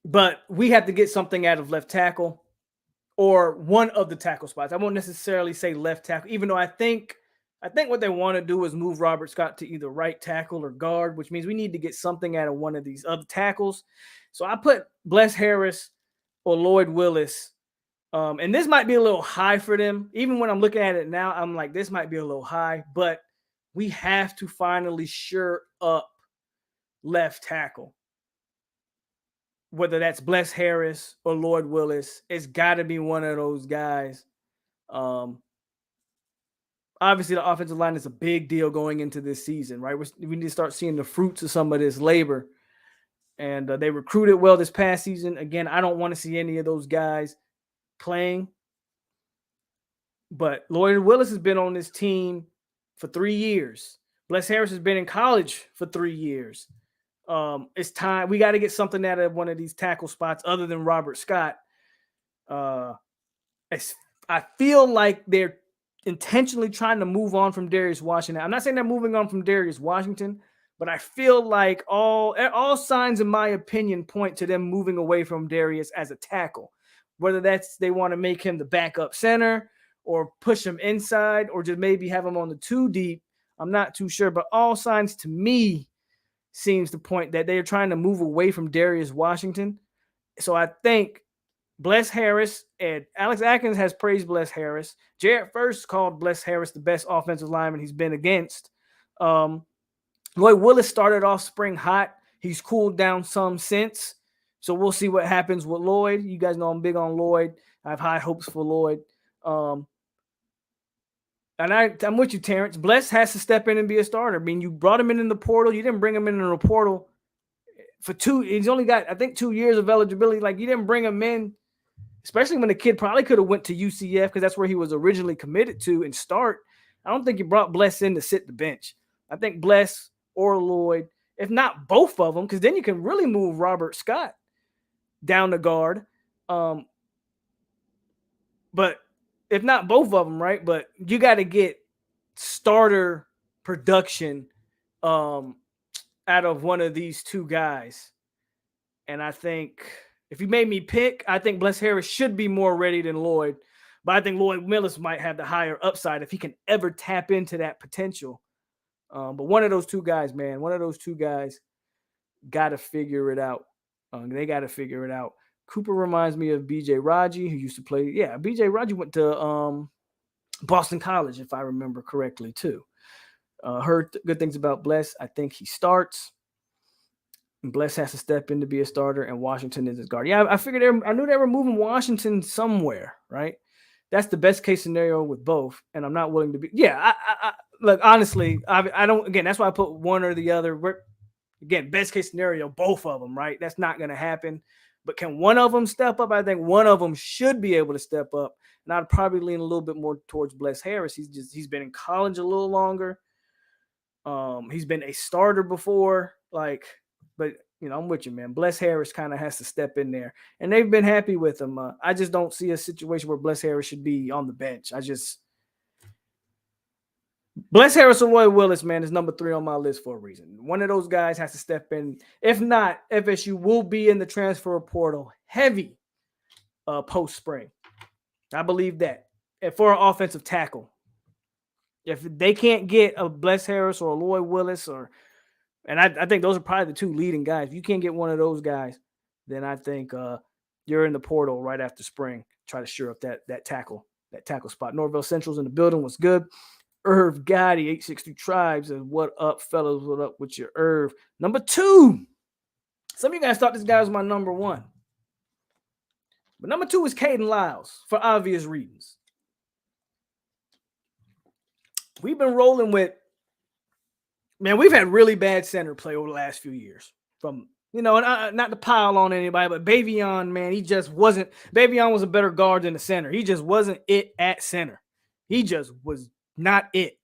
But we have to get something out of left tackle or one of the tackle spots. I won't necessarily say left tackle, even though I think what they want to do is move Robert Scott to either right tackle or guard, which means we need to get something out of one of these other tackles. So I put Bless Harris or Lloyd Willis. And this might be a little high for them. Even when I'm looking at it now, I'm like, this might be a little high, but we have to finally shore up left tackle. Whether that's Bless Harris or Lloyd Willis, it's got to be one of those guys. Obviously, the offensive line is a big deal going into this season, right? We need to start seeing the fruits of some of this labor. And they recruited well this past season. Again, I don't want to see any of those guys playing. But Lloyd Willis has been on this team for 3 years. Bless Harris has been in college for 3 years. It's time. We got to get something out of one of these tackle spots other than Robert Scott. I feel like they're intentionally trying to move on from Darius Washington. I'm not saying they're moving on from Darius Washington, but I feel like all signs, in my opinion, point to them moving away from Darius as a tackle. Whether that's they want to make him the backup center or push him inside or just maybe have him on the 2 deep, I'm not too sure. But all signs to me seems to point that they're trying to move away from Darius Washington. So I think Bless Harris and Alex Atkins has praised Bless Harris. Jared First called Bless Harris the best offensive lineman he's been against. Lloyd Willis started off spring hot. He's cooled down some since. So we'll see what happens with Lloyd. You guys know I'm big on Lloyd. I have high hopes for Lloyd. And I'm with you, Terrence. Bless has to step in and be a starter. I mean, you brought him in the portal. You didn't bring him in the portal for 2. He's only got, I think, 2 years of eligibility. Like, you didn't bring him in, especially when the kid probably could have went to UCF because that's where he was originally committed to and start. I don't think you brought Bless in to sit the bench. I think Bless or Lloyd, if not both of them, because then you can really move Robert Scott down the guard. But if not both of them, right? But you got to get starter production out of one of these two guys. And I think if you made me pick, I think Bless Harris should be more ready than Lloyd. But I think Lloyd Willis might have the higher upside if he can ever tap into that potential. But one of those two guys, man, got to figure it out. They got to figure it out. Cooper reminds me of BJ Raji, who used to play. Yeah, BJ Raji went to Boston College, if I remember correctly, too. Heard good things about Bless. I think he starts. And Bless has to step in to be a starter, and Washington is his guard. Yeah, I figured I knew they were moving Washington somewhere, right? That's the best case scenario with both, and I'm not willing to be. Yeah, I look, honestly, I don't. Again, that's why I put one or the other. Again, best case scenario, both of them, right? That's not going to happen. But can one of them step up? I think one of them should be able to step up. And I'd probably lean a little bit more towards Bless Harris. He's been in college a little longer. He's been a starter before. But I'm with you, man. Bless Harris kind of has to step in there. And they've been happy with him. I just don't see a situation where Bless Harris should be on the bench. Bless Harris or Lloyd Willis, man, is number 3 on my list for a reason. One of those guys has to step in. If not, FSU will be in the transfer portal heavy post-spring. I believe that. And for an offensive tackle. If they can't get a Bless Harris or a Lloyd Willis, and I think those are probably the 2 leading guys. If you can't get one of those guys, then I think you're in the portal right after spring. Try to shore up that tackle spot. Norville Central's in the building. Was good. Irv Gotti, 863 Tribes, and what up, fellas? What up with your Irv? Number 2. Some of you guys thought this guy was my number 1. But number 2 is Caden Lyles for obvious reasons. We've been rolling with, man, we've had really bad center play over the last few years. From, not to pile on anybody, but Bavion, man, Bavion was a better guard than the center. He just wasn't it at center. He just was not it.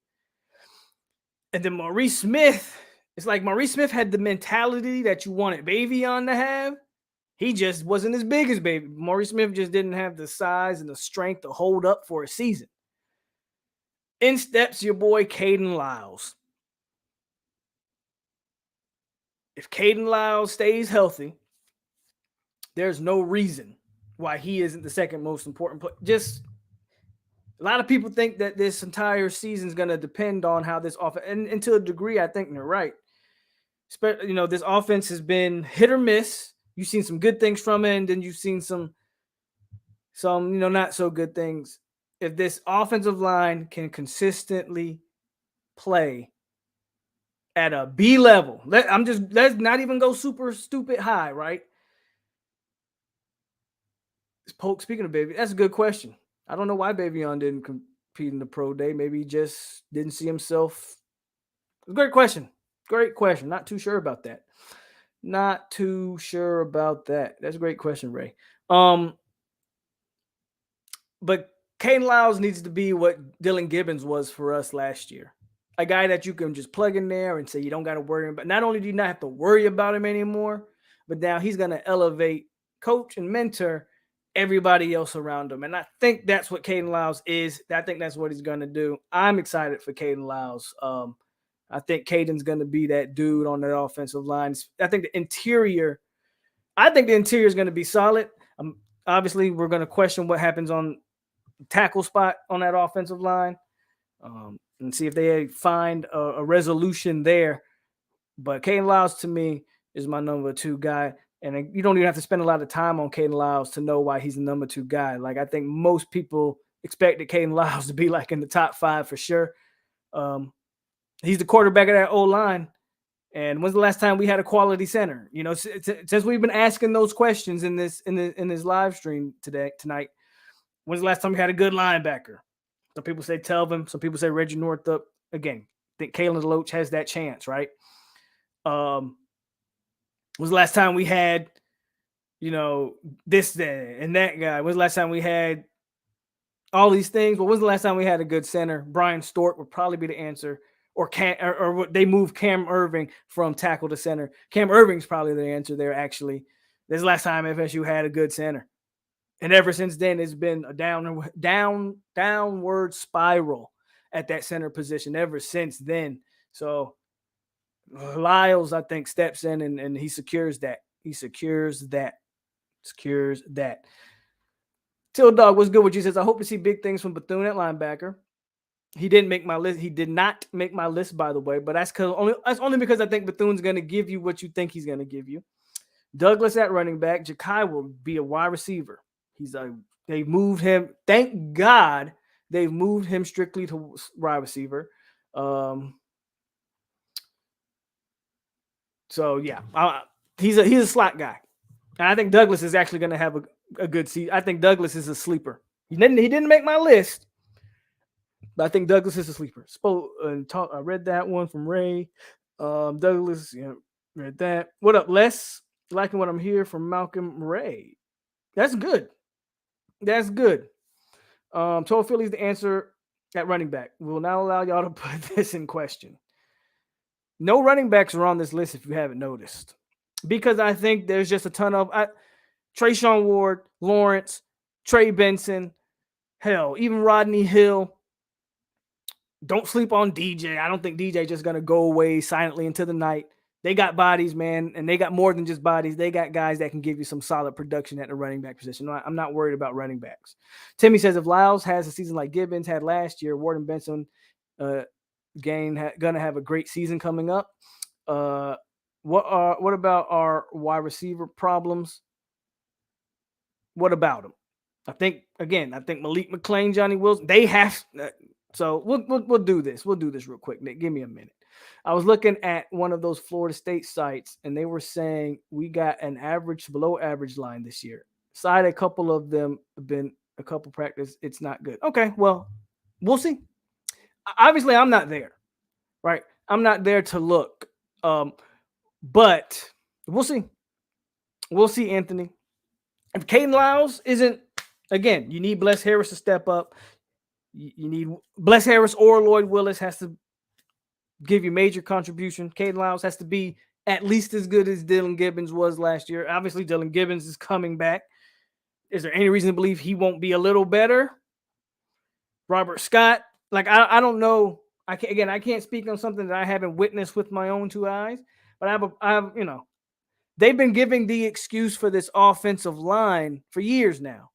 And then Maurice Smith, it's like Maurice Smith had the mentality that you wanted Bavion to have. He just wasn't as big as Baby. Maurice Smith just didn't have the size and the strength to hold up for a season. In steps your boy Caden Lyles. If Caden Lyles stays healthy, there's no reason why he isn't the second most important player. Just a lot of people think that this entire season is going to depend on how this offense, and to a degree, I think they're right. This offense has been hit or miss. You've seen some good things from it, and then you've seen some not so good things. If this offensive line can consistently play at a B level, let's not even go super stupid high, right? POLK, speaking of Baby, that's a good question. I don't know why Bavion didn't compete in the pro day. Maybe he just didn't see himself. Great question. Not too sure about that. That's a great question, Ray. But Caden Lyles needs to be what Dylan Gibbons was for us last year. A guy that you can just plug in there and say you don't got to worry about. Not only do you not have to worry about him anymore, but now he's going to elevate, coach, and mentor everybody else around him. And I think that's what Caden Lyles is. I think that's what he's going to do. I'm excited for Caden Lyles. I think Caden's going to be that dude on that offensive line. I think the interior is going to be solid. Obviously, we're going to question what happens on the tackle spot on that offensive line and see if they find a resolution there. But Caden Lyles to me is my number 2 guy. And you don't even have to spend a lot of time on Caden Lyles to know why he's the number 2 guy. Like, I think most people expected Caden Lyles to be like in the top 5 for sure. He's the quarterback of that O-line. And when's the last time we had a quality center? You know, since we've been asking those questions in this live stream tonight, when's the last time we had a good linebacker? Some people say Telvin. Some people say Reggie Northup. Again, I think Kalen DeLoach has that chance, right? Was the last time we had, you know, this and that guy? When's the last time we had all these things? Well, when's the last time we had a good center? Brian Stork would probably be the answer. Or they moved Cam Irving from tackle to center. Cam Irving's probably the answer there, actually. This is the last time FSU had a good center. And ever since then, it's been a downward spiral at that center position ever since then. So Lyles, I think, steps in and he secures that. Secures that. Till Dog, what's good with you? Says, I hope to see big things from Bethune at linebacker. He didn't make my list. He did not make my list, by the way, but that's only because I think Bethune's going to give you what you think he's going to give you. Douglas at running back. Ja'Kai will be a wide receiver. They've moved him. Thank God they've moved him strictly to wide receiver. So yeah, he's a slot guy, and I think Douglas is actually going to have a good season. I think Douglas is a sleeper. He didn't make my list. But I think Douglas is a sleeper. I read that one from Ray. Douglas, read that. What up, Les? Liking what I'm hearing from Malcolm Ray. That's good. Told Philly's the answer at running back. We will not allow y'all to put this in question. No running backs are on this list if you haven't noticed. Because I think there's just a ton of Trayshawn Ward, Lawrence, Trey Benson, hell, even Rodney Hill. Don't sleep on DJ. I don't think DJ just going to go away silently into the night. They got bodies, man, and they got more than just bodies. They got guys that can give you some solid production at the running back position. No, I'm not worried about running backs. Timmy says, if Lyles has a season like Gibbons had last year, Ward and Benson going to have a great season coming up. What about our wide receiver problems? What about them? I think Malik McClain, Johnny Wilson, they have so we'll do this. We'll do this real quick, Nick. Give me a minute. I was looking at one of those Florida State sites, and they were saying we got an average to below average line this year. Side a couple of them have been a couple practice. It's not good. Okay, well, we'll see. Obviously, I'm not there, right? I'm not there to look. But we'll see. We'll see, Anthony. If Caden Lyles isn't, again, you need Bless Harris to step up. You need Bless Harris or Lloyd Willis has to give you major contribution. Caden Lyles has to be at least as good as Dylan Gibbons was last year. Obviously, Dylan Gibbons is coming back. Is there any reason to believe he won't be a little better? Robert Scott, I don't know. I can't speak on something that I haven't witnessed with my own 2 eyes. But they've been giving the excuse for this offensive line for years now.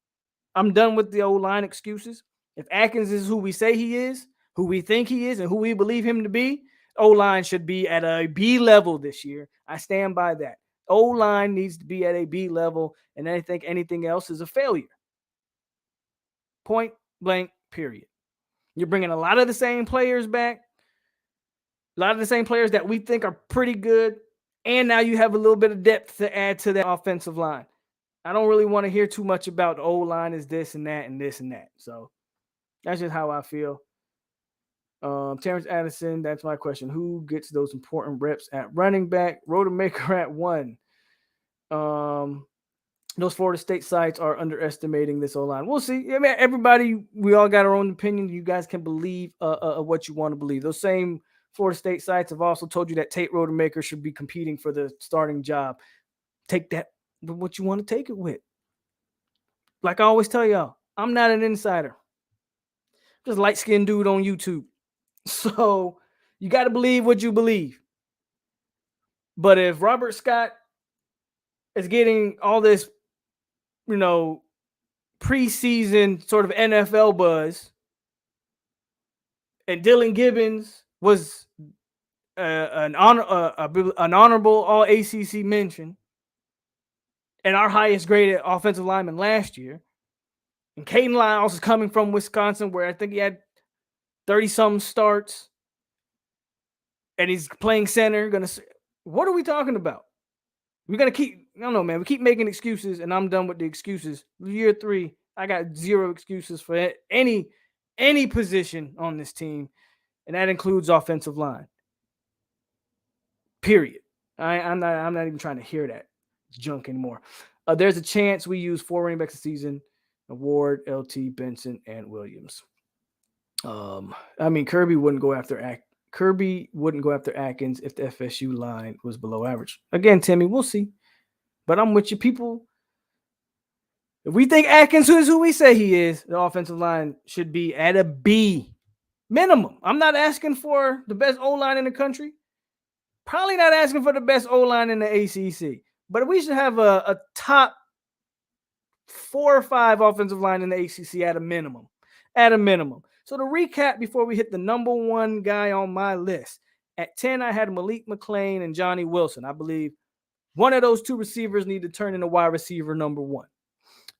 I'm done with the O-line excuses. If Atkins is who we say he is, who we think he is, and who we believe him to be, O-line should be at a B level this year. I stand by that. O-line needs to be at a B level, and I think anything else is a failure. Point blank, period. You're bringing a lot of the same players back, a lot of the same players that we think are pretty good, and now you have a little bit of depth to add to that offensive line. I don't really want to hear too much about the O-line is this and that and this and that. So that's just how I feel. Terrence Addison, that's my question. Who gets those important reps at running back? Rodemaker at 1. Those Florida State sites are underestimating this O-line. We'll see. I mean, everybody, we all got our own opinion. You guys can believe what you want to believe. Those same Florida State sites have also told you that Tate Rodemaker should be competing for the starting job. Take that with what you want to take it with. Like I always tell y'all, I'm not an insider. I'm just a light-skinned dude on YouTube. So you got to believe what you believe. But if Robert Scott is getting all this, preseason sort of NFL buzz, and Dylan Gibbons was an honorable All ACC mention, and our highest graded offensive lineman last year. And Caden Lyles is coming from Wisconsin, where I think he had 30-something starts, and he's playing center. What are we talking about? We're gonna keep. I don't know, man. We keep making excuses, and I'm done with the excuses. Year 3, I got zero excuses for any position on this team, and that includes offensive line. Period. I'm not even trying to hear that junk anymore. There's a chance we use 4 running backs this season: Ward, LT, Benson, and Williams. I mean, Kirby wouldn't go after Atkins if the FSU line was below average. Again, Timmy, we'll see. But I'm with you, people. If we think Atkins is who we say he is, the offensive line should be at a B minimum. I'm not asking for the best O-line in the country. Probably not asking for the best O-line in the ACC. But we should have a top 4 or 5 offensive line in the ACC at a minimum. At a minimum. So to recap, before we hit the number 1 guy on my list, at 10, I had Malik McClain and Johnny Wilson. I believe one of those 2 receivers need to turn into wide receiver number 1.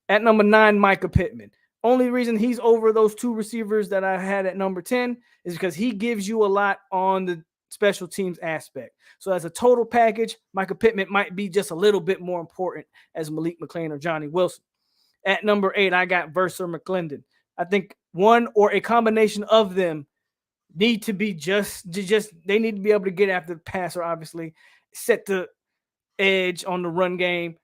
At number 9, Micah Pittman. Only reason he's over those 2 receivers that I had at number 10 is because he gives you a lot on the special teams aspect. So as a total package, Micah Pittman might be just a little bit more important as Malik McClain or Johnny Wilson. At number 8, I got Verser McClendon. I think one or a combination of them need to be just they need to be able to get after the passer, obviously, set the edge on the run game.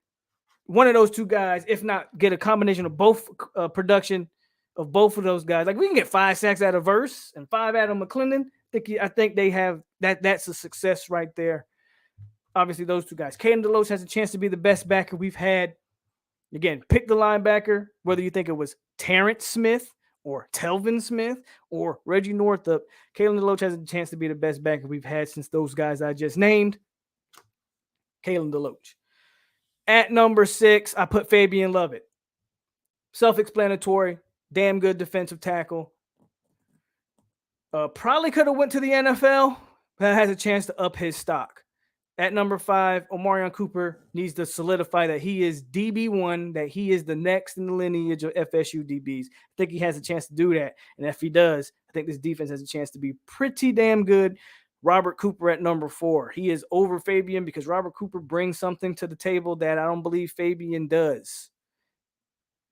One of those 2 guys, if not get a combination of both production of both of those guys. Like we can get 5 sacks out of Verse and 5 out of McClendon. I think they have that. That's a success right there. Obviously, those 2 guys. Caden Deloach has a chance to be the best backer we've had. Again, pick the linebacker, whether you think it was Terrence Smith or Telvin Smith or Reggie Northup. Kalen Deloach has a chance to be the best backer we've had since those guys I just named. Kalen Deloach. At number 6, I put Fabian Lovett. Self-explanatory, damn good defensive tackle. Probably could have went to the NFL, but has a chance to up his stock. At number 5, Omarion Cooper needs to solidify that he is DB1, that he is the next in the lineage of FSU DBs. I think he has a chance to do that. And if he does, I think this defense has a chance to be pretty damn good. Robert Cooper at number 4. He is over Fabian because Robert Cooper brings something to the table that I don't believe Fabian does.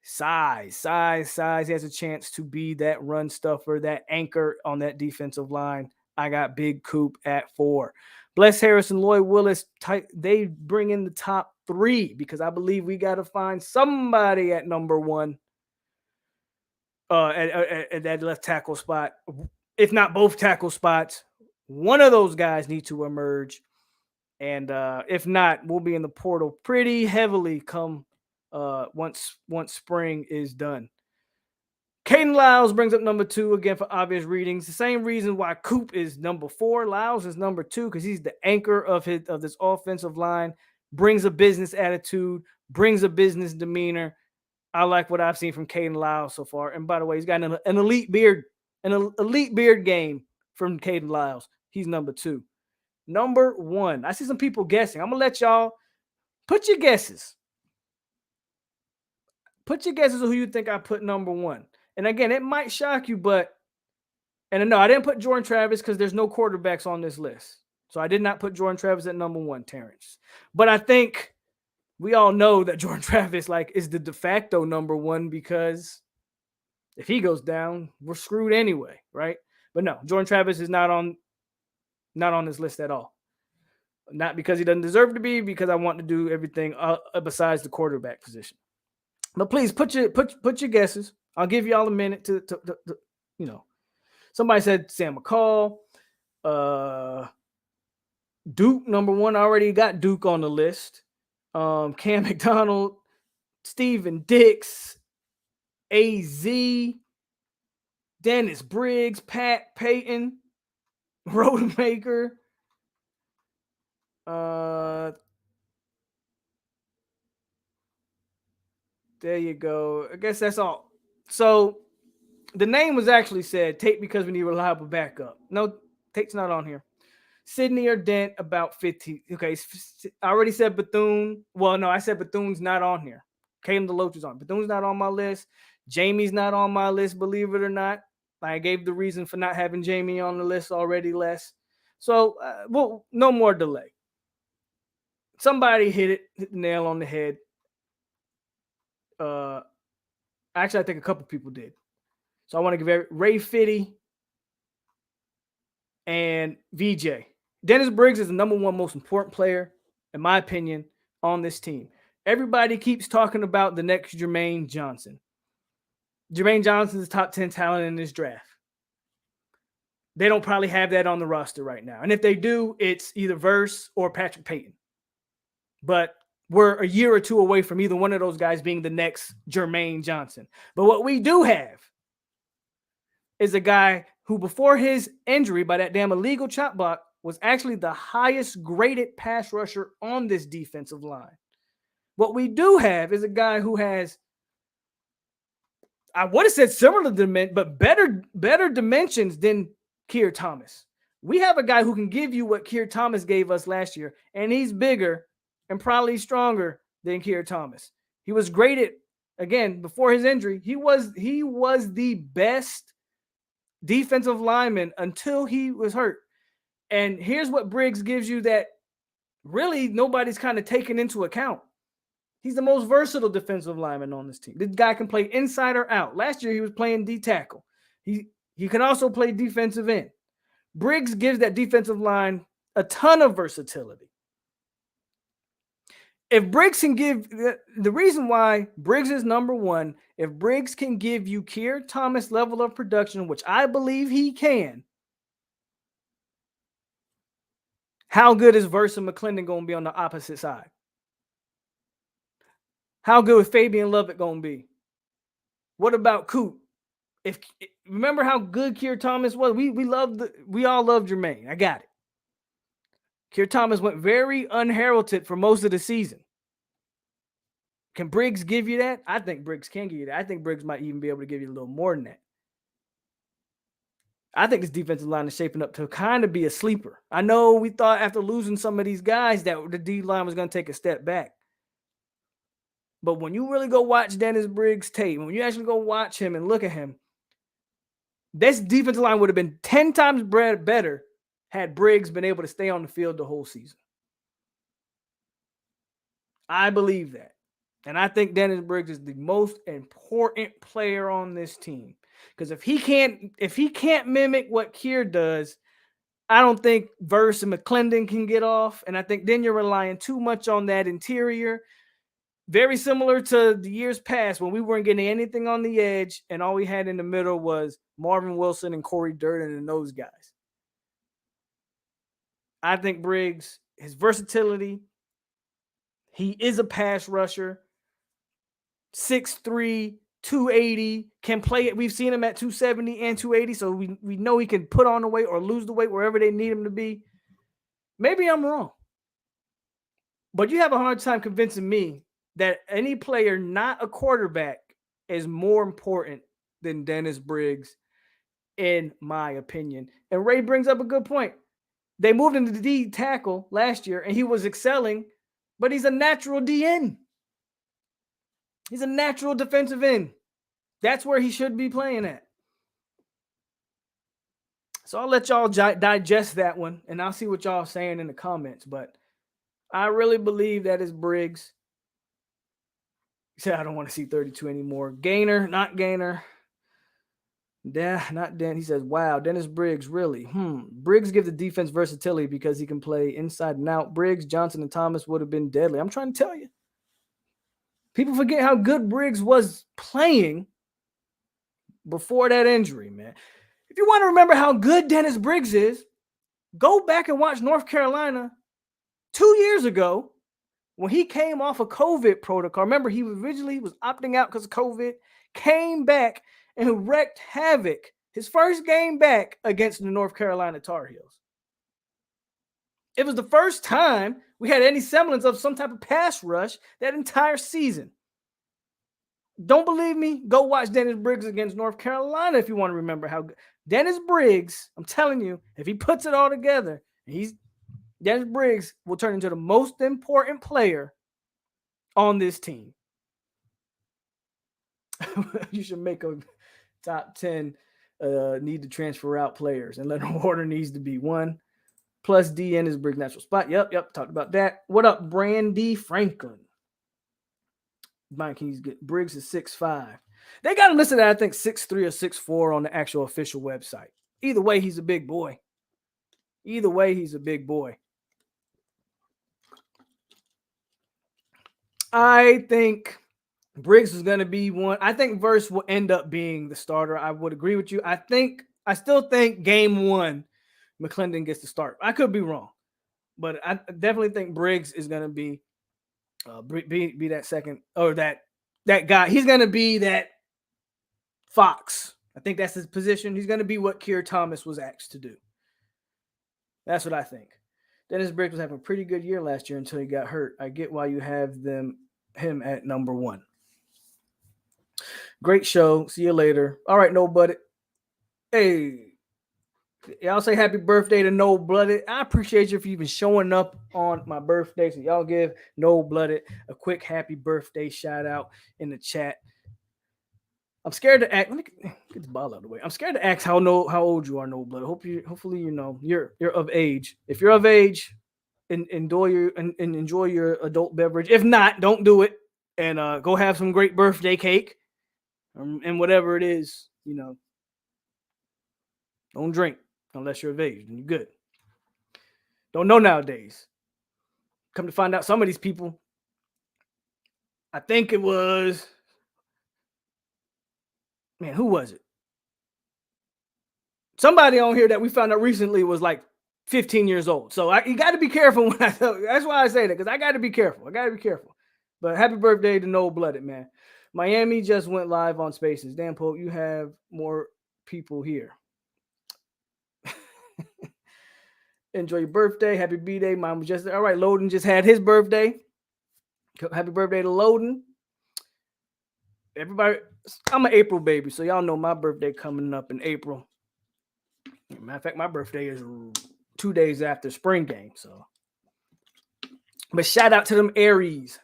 Size. He has a chance to be that run stuffer, that anchor on that defensive line. I got Big Coop at 4. Bless Harris and Lloyd Willis, they bring in the top 3 because I believe we got to find somebody at number 1 at that left tackle spot. If not both tackle spots, one of those guys need to emerge. And if not, we'll be in the portal pretty heavily come once spring is done. Caden Lyles brings up number 2 again for obvious readings. The same reason why Coop is number 4. Lyles is number 2 because he's the anchor of this offensive line. Brings a business attitude, brings a business demeanor. I like what I've seen from Caden Lyles so far. And by the way, he's got an elite beard game from Caden Lyles. He's number 2. Number 1. I see some people guessing. I'm gonna let y'all put your guesses. Put your guesses of who you think I put number 1. And again, it might shock you, but no, I didn't put Jordan Travis because there's no quarterbacks on this list. So I did not put Jordan Travis at number 1, Terrence. But I think we all know that Jordan Travis is the de facto number 1 because if he goes down, we're screwed anyway, right? But no, Jordan Travis is not on this list at all. Not because he doesn't deserve to be, because I want to do everything besides the quarterback position. But please put your guesses. I'll give y'all a minute to Somebody said Sam McCall. Duke, number 1. I already got Duke on the list. Cam McDonald, Steven Dix, AZ, Dennis Briggs, Pat Payton, Rodemaker. There you go. I guess that's all. So the name was actually said, Tate because we need a reliable backup. No, Tate's not on here. Sidney or Dent about 15. Okay, I already said Bethune. Well, no, I said Bethune's not on here. Caden DeLoach is on. Bethune's not on my list. Jamie's not on my list, believe it or not. I gave the reason for not having Jamie on the list already, Les. So, well, no more delay. Somebody hit the nail on the head. Actually, I think a couple people did. So I want to give Ray Fitty and VJ. Dennis Briggs is the number one most important player, in my opinion, on this team. Everybody keeps talking about the next Jermaine Johnson. Jermaine Johnson is top 10 talent in this draft. They don't probably have that on the roster right now. And if they do, it's either Verse or Patrick Payton. But we're a year or two away from either one of those guys being the next Jermaine Johnson. But what we do have is a guy who, before his injury by that damn illegal chop block, was actually the highest graded pass rusher on this defensive line. What we do have is a guy who has, I would have said similar dimensions, but better dimensions than Keir Thomas. We have a guy who can give you what Keir Thomas gave us last year, and he's bigger and probably stronger than Keir Thomas. He was graded, again, before his injury. He was the best defensive lineman until he was hurt. And here's what Briggs gives you that really nobody's kind of taken into account. He's the most versatile defensive lineman on this team. This guy can play inside or out. Last year, he was playing D tackle. He can also play defensive end. Briggs gives that defensive line a ton of versatility. If Briggs can give, the reason why Briggs is number one, if Briggs can give you Keir Thomas level of production, which I believe he can, how good is Verse and McClendon going to be on the opposite side? How good is Fabian Lovett going to be? What about Coop? Remember how good Keir Thomas was? We all love Jermaine. I got it. Keir Thomas went very unheralded for most of the season. Can Briggs give you that? I think Briggs can give you that. I think Briggs might even be able to give you a little more than that. I think this defensive line is shaping up to kind of be a sleeper. I know we thought after losing some of these guys that the D line was going to take a step back. But when you really go watch Dennis Briggs' tape, when you actually go watch him and look at him, this defensive line would have been 10 times better had Briggs been able to stay on the field the whole season. I believe that. And I think Dennis Briggs is the most important player on this team. Because if he can't mimic what Keir does, I don't think Verse and McClendon can get off. And I think then you're relying too much on that interior. Very similar to the years past when we weren't getting anything on the edge and all we had in the middle was Marvin Wilson and Corey Durden and those guys. I think Briggs, his versatility, he is a pass rusher, 6'3", 280, can play it. We've seen him at 270 and 280, so we know he can put on the weight or lose the weight wherever they need him to be. Maybe I'm wrong. But you have a hard time convincing me that any player not a quarterback is more important than Dennis Briggs, in my opinion. And Ray brings up a good point. They moved him to the D tackle last year, and he was excelling, but he's a natural DN. He's a natural defensive end. That's where he should be playing at. So I'll let y'all digest that one, and I'll see what y'all are saying in the comments. But I really believe that is Briggs. He said, I don't want to see 32 anymore. Gainer, not Gainer. Not Den. He says, wow, Dennis Briggs, really? Briggs gives the defense versatility because he can play inside and out. Briggs, Johnson, and Thomas would have been deadly. I'm trying to tell you. People forget how good Briggs was playing before that injury, man. If you want to remember how good Dennis Briggs is, go back and watch North Carolina 2 years ago when he came off a COVID protocol. Remember, he originally was opting out because of COVID, came back and wreaked havoc his first game back against the North Carolina Tar Heels. It was the first time we had any semblance of some type of pass rush that entire season. Don't believe me? Go watch Dennis Briggs against North Carolina if you want to remember how good. Dennis Briggs, I'm telling you, if he puts it all together, he's Dennis Briggs will turn into the most important player on this team. You should make a top 10 need to transfer out players, and Leonard Warner needs to be one. Plus D in his Briggs' natural spot. Yep. Talked about that. What up, Brandy Franklin? Mike, he's good. Briggs is 6'5". They got him listed at, I think, 6'3" or 6'4" on the actual official website. Either way, he's a big boy. I think Briggs is going to be one. I think Verse will end up being the starter. I would agree with you. I still think game one, McClendon gets the start. I could be wrong, but I definitely think Briggs is going to be that second, or that guy. He's going to be that Fox. I think that's his position. He's going to be what Keir Thomas was asked to do. That's what I think. Dennis Briggs was having a pretty good year last year until he got hurt. I get why you have him at number one. Great show. See you later. All right, No Blooded. Hey, y'all say happy birthday to No Blooded. I appreciate you for even showing up on my birthday. So y'all give No Blooded a quick happy birthday shout out in the chat. I'm scared to ask. Let me get the ball out of the way. I'm scared to ask how old you are, No Blood. Hopefully you know you're of age. If you're of age, enjoy your adult beverage. If not, don't do it, and go have some great birthday cake, and whatever it is, don't drink unless you're of age, and you're good. Don't know nowadays. Come to find out, some of these people, I think it was. Man, who was it? Somebody on here that we found out recently was like 15 years old. So you got to be careful when I tell you. That's why I say that, because I got to be careful. But happy birthday to No Blooded, man. Miami just went live on Spaces. Damn, Pope, you have more people here. Enjoy your birthday. Happy B-Day. Mine was just all right. Loden just had his birthday. Happy birthday to Loden. Everybody, I'm an April baby, so y'all know my birthday coming up in April. Matter of fact, my birthday is 2 days after spring game. So, but shout out to them Aries.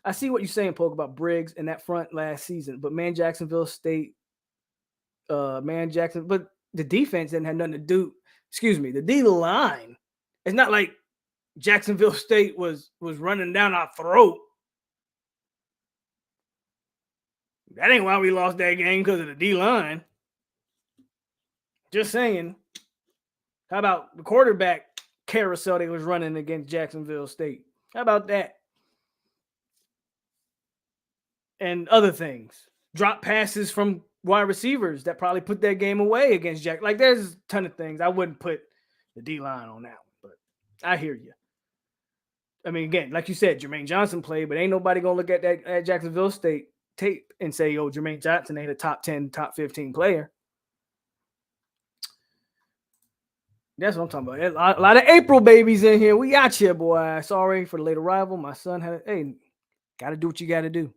I see what you're saying, Poke, about Briggs and that front last season. But man, Jacksonville State, but the defense didn't have nothing to do. Excuse me, the D line. It's not like Jacksonville State was running down our throat. That ain't why we lost that game, because of the D-line. Just saying. How about the quarterback carousel they was running against Jacksonville State? How about that? And other things. Drop passes from wide receivers that probably put that game away against Jack. Like, there's a ton of things. I wouldn't put the D-line on that one, but I hear you. I mean, again, like you said, Jermaine Johnson played, but ain't nobody going to look at that at Jacksonville State tape and say, yo, Jermaine Johnson ain't a top 10, top 15 player. That's what I'm talking about. A lot of April babies in here. We got you, boy. Sorry for the late arrival. My son got to do what you got to do.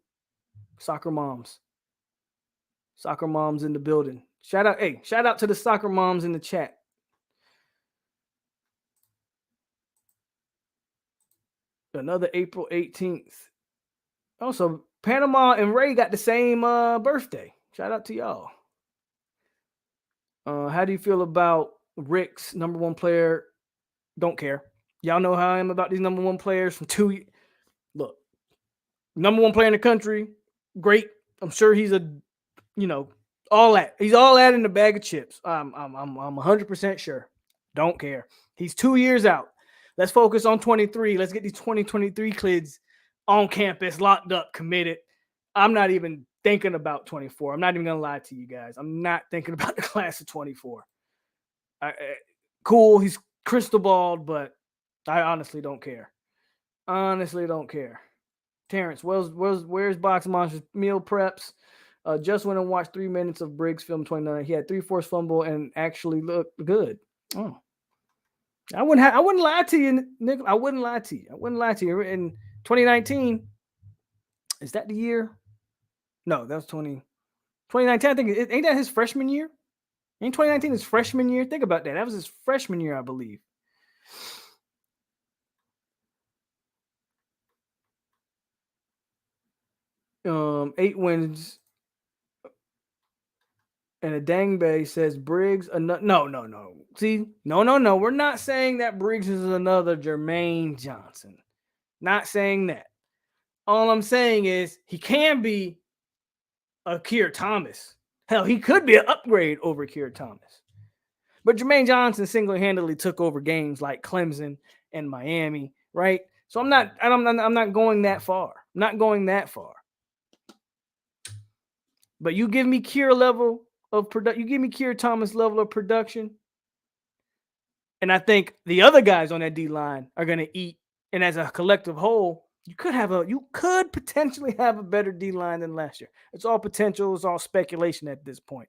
Soccer moms in the building. Shout out to the soccer moms in the chat. Another April 18th. Also, Panama and Ray got the same birthday. Shout out to y'all. How do you feel about Rick's number one player? Don't care. Y'all know how I am about these number one players from 2 years. Look, number one player in the country, great. I'm sure he's all that. He's all that in the bag of chips. I'm 100% sure. Don't care. He's 2 years out. Let's focus on 23. Let's get these 2023 kids on campus, locked up, committed. I'm not even thinking about 24. I'm not even going to lie to you guys. I'm not thinking about the class of 24. Cool. He's crystal balled, but I honestly don't care. Terrence, where's Box Monsters meal preps? Just went and watched 3 minutes of Briggs film 29. He had 3 forced fumble and actually looked good. Oh, I wouldn't lie to you, Nick. I wouldn't lie to you. In 2019, is that the year? No, that was 2019. I think ain't that his freshman year? Ain't 2019 his freshman year? Think about that. That was his freshman year, I believe. 8 wins. And a Dangbay says Briggs. No. See, no. We're not saying that Briggs is another Jermaine Johnson. Not saying that. All I'm saying is he can be a Keir Thomas. Hell, he could be an upgrade over Keir Thomas. But Jermaine Johnson single-handedly took over games like Clemson and Miami, right? So I'm not going that far. I'm not going that far. But you give me Keir level of production, you give me Keir Thomas level of production, and I think the other guys on that D line are going to eat. And as a collective whole, you could potentially have a better D line than last year. It's all potential. It's all speculation at this point.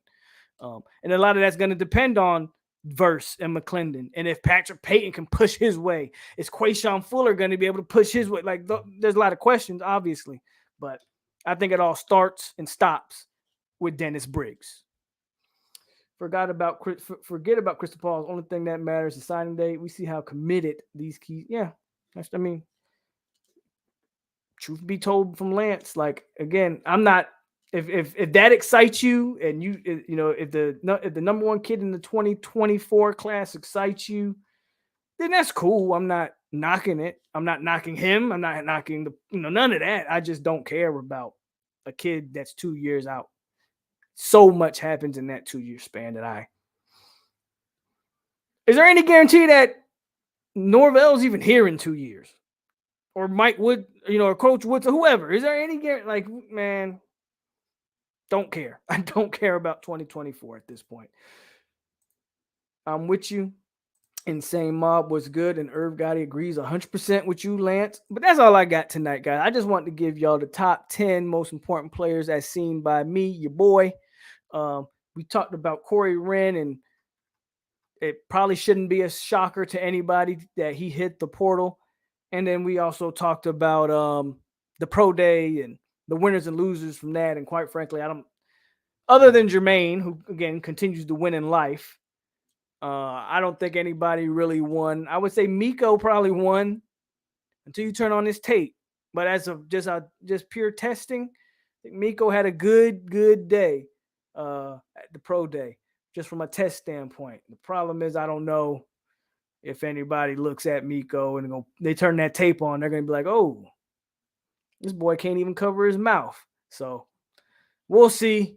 And a lot of that's going to depend on Verse and McClendon. And if Patrick Payton can push his way, is Quayshawn Fuller going to be able to push his way? Like, there's a lot of questions, obviously. But I think it all starts and stops with Dennis Briggs. Forget about Crystal Paul's. Only thing that matters is signing day. We see how committed these keys. Yeah, truth be told from Lance, like, again, I'm not. If that excites you, and if the number one kid in the 2024 class excites you, then that's cool. I'm not knocking it. I'm not knocking him. I'm not knocking none of that. I just don't care about a kid that's 2 years out. So much happens in that 2 year span is there any guarantee that Norvell's even here in 2 years? Or Mike Wood, or Coach Woods, or whoever. Is there any guarantee? Like, man, don't care. I don't care about 2024 at this point. I'm with you. Insane Mob was good, and Irv Gotti agrees 100% with you, Lance. But that's all I got tonight, guys. I just want to give y'all the top 10 most important players as seen by me, your boy. We talked about Corey Wren, and it probably shouldn't be a shocker to anybody that he hit the portal. And then we also talked about the pro day and the winners and losers from that. And quite frankly, other than Jermaine, who again continues to win in life, I don't think anybody really won. I would say Miko probably won until you turn on his tape. But as of just pure testing, I think Miko had a good day at the pro day, just from a test standpoint. The problem is I don't know if anybody looks at Miko and they turn that tape on, they're going to be like, oh, this boy can't even cover his mouth. So we'll see.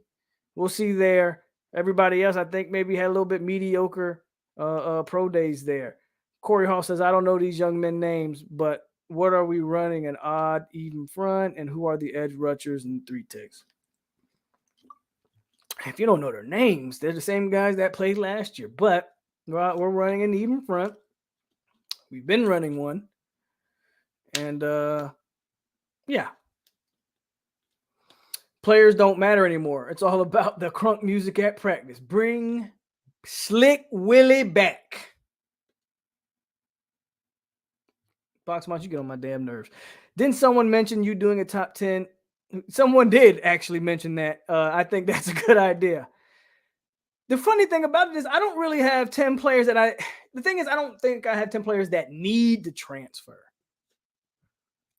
We'll see there. Everybody else, I think, maybe had a little bit mediocre pro days there. Corey Hall says, I don't know these young men names, but what are we running? An odd, even front? And who are the edge rushers and 3 ticks? If you don't know their names, they're the same guys that played last year. But we're running an even front. We've been running one. And, yeah. Players don't matter anymore. It's all about the crunk music at practice. Bring Slick Willie back. Boxmont, you get on my damn nerves. Didn't someone mention you doing a top 10? Someone did actually mention that. I think that's a good idea. The funny thing about it is I don't really have 10 players the thing is I don't think I have 10 players that need to transfer.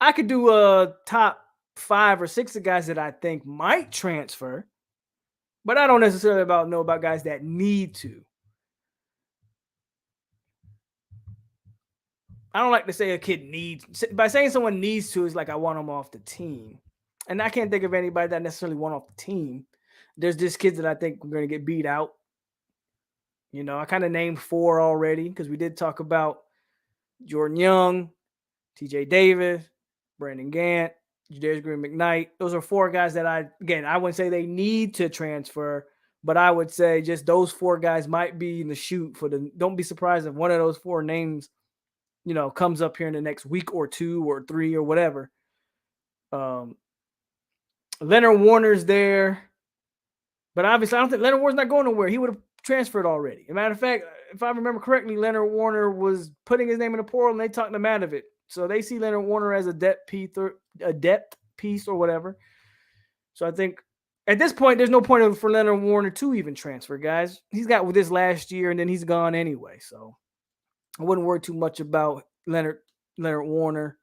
I could do a top 5 or 6 of guys that I think might transfer, but I don't necessarily know about guys that need to. I don't like to say a kid needs. By saying someone needs to is like I want them off the team. And I can't think of anybody that necessarily want off the team. There's just kids that I think we're going to get beat out. I kind of named 4 already because we did talk about Jordan Young, TJ Davis, Brandon Gant, Jadarius Green McKnight. Those are 4 guys that I wouldn't say they need to transfer, but I would say just those 4 guys might be in the shoot for don't be surprised if one of those 4 names, comes up here in the next week or 2 or 3 or whatever. Leonard Warner's there, but obviously I don't think Leonard Warner's not going nowhere. He would have transferred already. As a matter of fact, if I remember correctly, Leonard Warner was putting his name in the portal and they talked him out of it. So they see Leonard Warner as a depth piece or whatever. So I think at this point, there's no point for Leonard Warner to even transfer, guys. He's got with this last year and then he's gone anyway. So I wouldn't worry too much about Leonard Warner.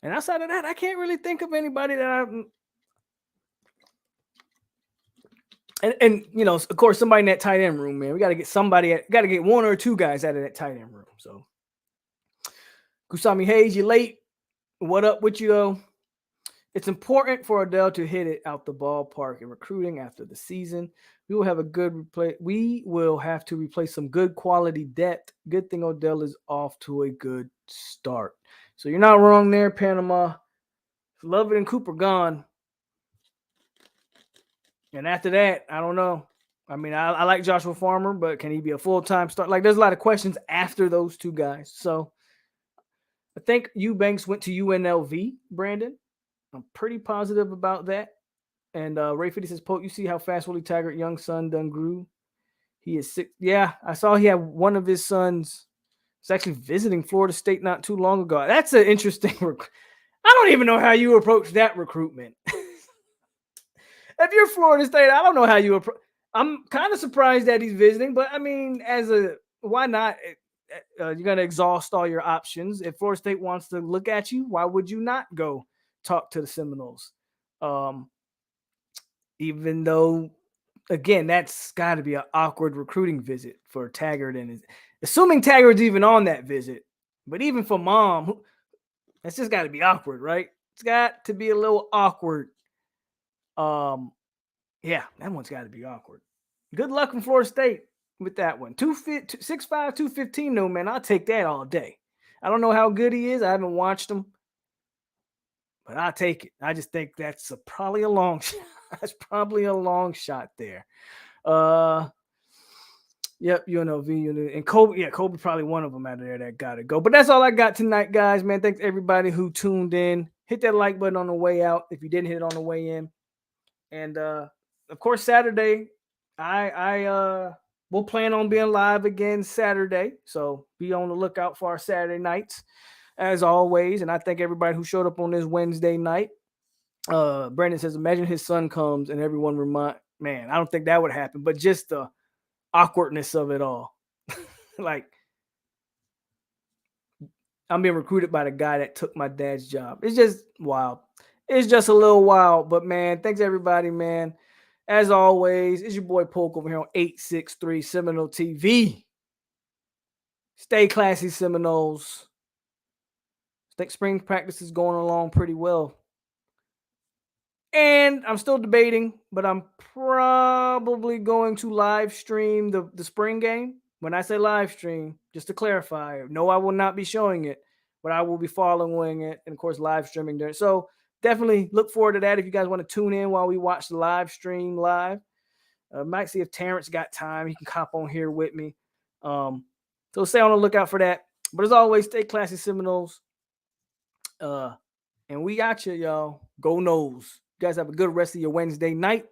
And outside of that, I can't really think of anybody that and you know, of course, somebody in that tight end room, man. We got to get one or two guys out of that tight end room. So, Kusami Hayes, you late. What up with you? It's important for Odell to hit it out the ballpark in recruiting after the season. We will have to replace some good quality depth. Good thing Odell is off to a good start. So you're not wrong there, Panama. Lovett and Cooper gone. And after that, I don't know. I mean, I like Joshua Farmer, but can he be a full-time start? Like, there's a lot of questions after those two guys. So I think Eubanks went to UNLV, Brandon. I'm pretty positive about that. And Ray 50 says, Poke, you see how fast Willie Taggart, young son, done grew? He is 6. Yeah, I saw he had one of his sons. Was actually visiting Florida State not too long ago. That's an interesting. I don't even know how you approach that recruitment. If you're Florida State, I don't know how you approach. I'm kind of surprised that he's visiting, but I mean, why not? You're gonna exhaust all your options. If Florida State wants to look at you, why would you not go talk to the Seminoles? Even though, again, that's got to be an awkward recruiting visit for Taggart and assuming Taggart's even on that visit. But even for mom, that's just got to be awkward, right? It's got to be a little awkward. Yeah, that one's got to be awkward. Good luck in Florida State with that one. 6'5", 215, though, man. I'll take that all day. I don't know how good he is. I haven't watched him. But I'll take it. I just think that's probably a long shot. That's probably a long shot there. Yep, UNLV, and Kobe. Yeah, Kobe probably one of them out of there that got to go. But that's all I got tonight, guys, man. Thanks everybody who tuned in. Hit that like button on the way out if you didn't hit it on the way in. And of course, Saturday, I will plan on being live again Saturday. So be on the lookout for our Saturday nights, as always. And I thank everybody who showed up on this Wednesday night. Brandon says, imagine his son comes and everyone man, I don't think that would happen, but just the awkwardness of it all. Like, I'm being recruited by the guy that took my dad's job. It's just wild. It's just a little wild, but man, thanks everybody, man. As always, it's your boy Polk over here on 863 Seminole TV. Stay classy, Seminoles. I think spring practice is going along pretty well. And I'm still debating, but I'm probably going to live stream the spring game. When I say live stream, just to clarify, no, I will not be showing it, but I will be following it and, of course, live streaming there. So definitely look forward to that if you guys want to tune in while we watch the live stream live. Might see if Terrence got time. He can hop on here with me. So stay on the lookout for that. But as always, stay classy, Seminoles. And we got you, y'all. Go Noles. You guys have a good rest of your Wednesday night.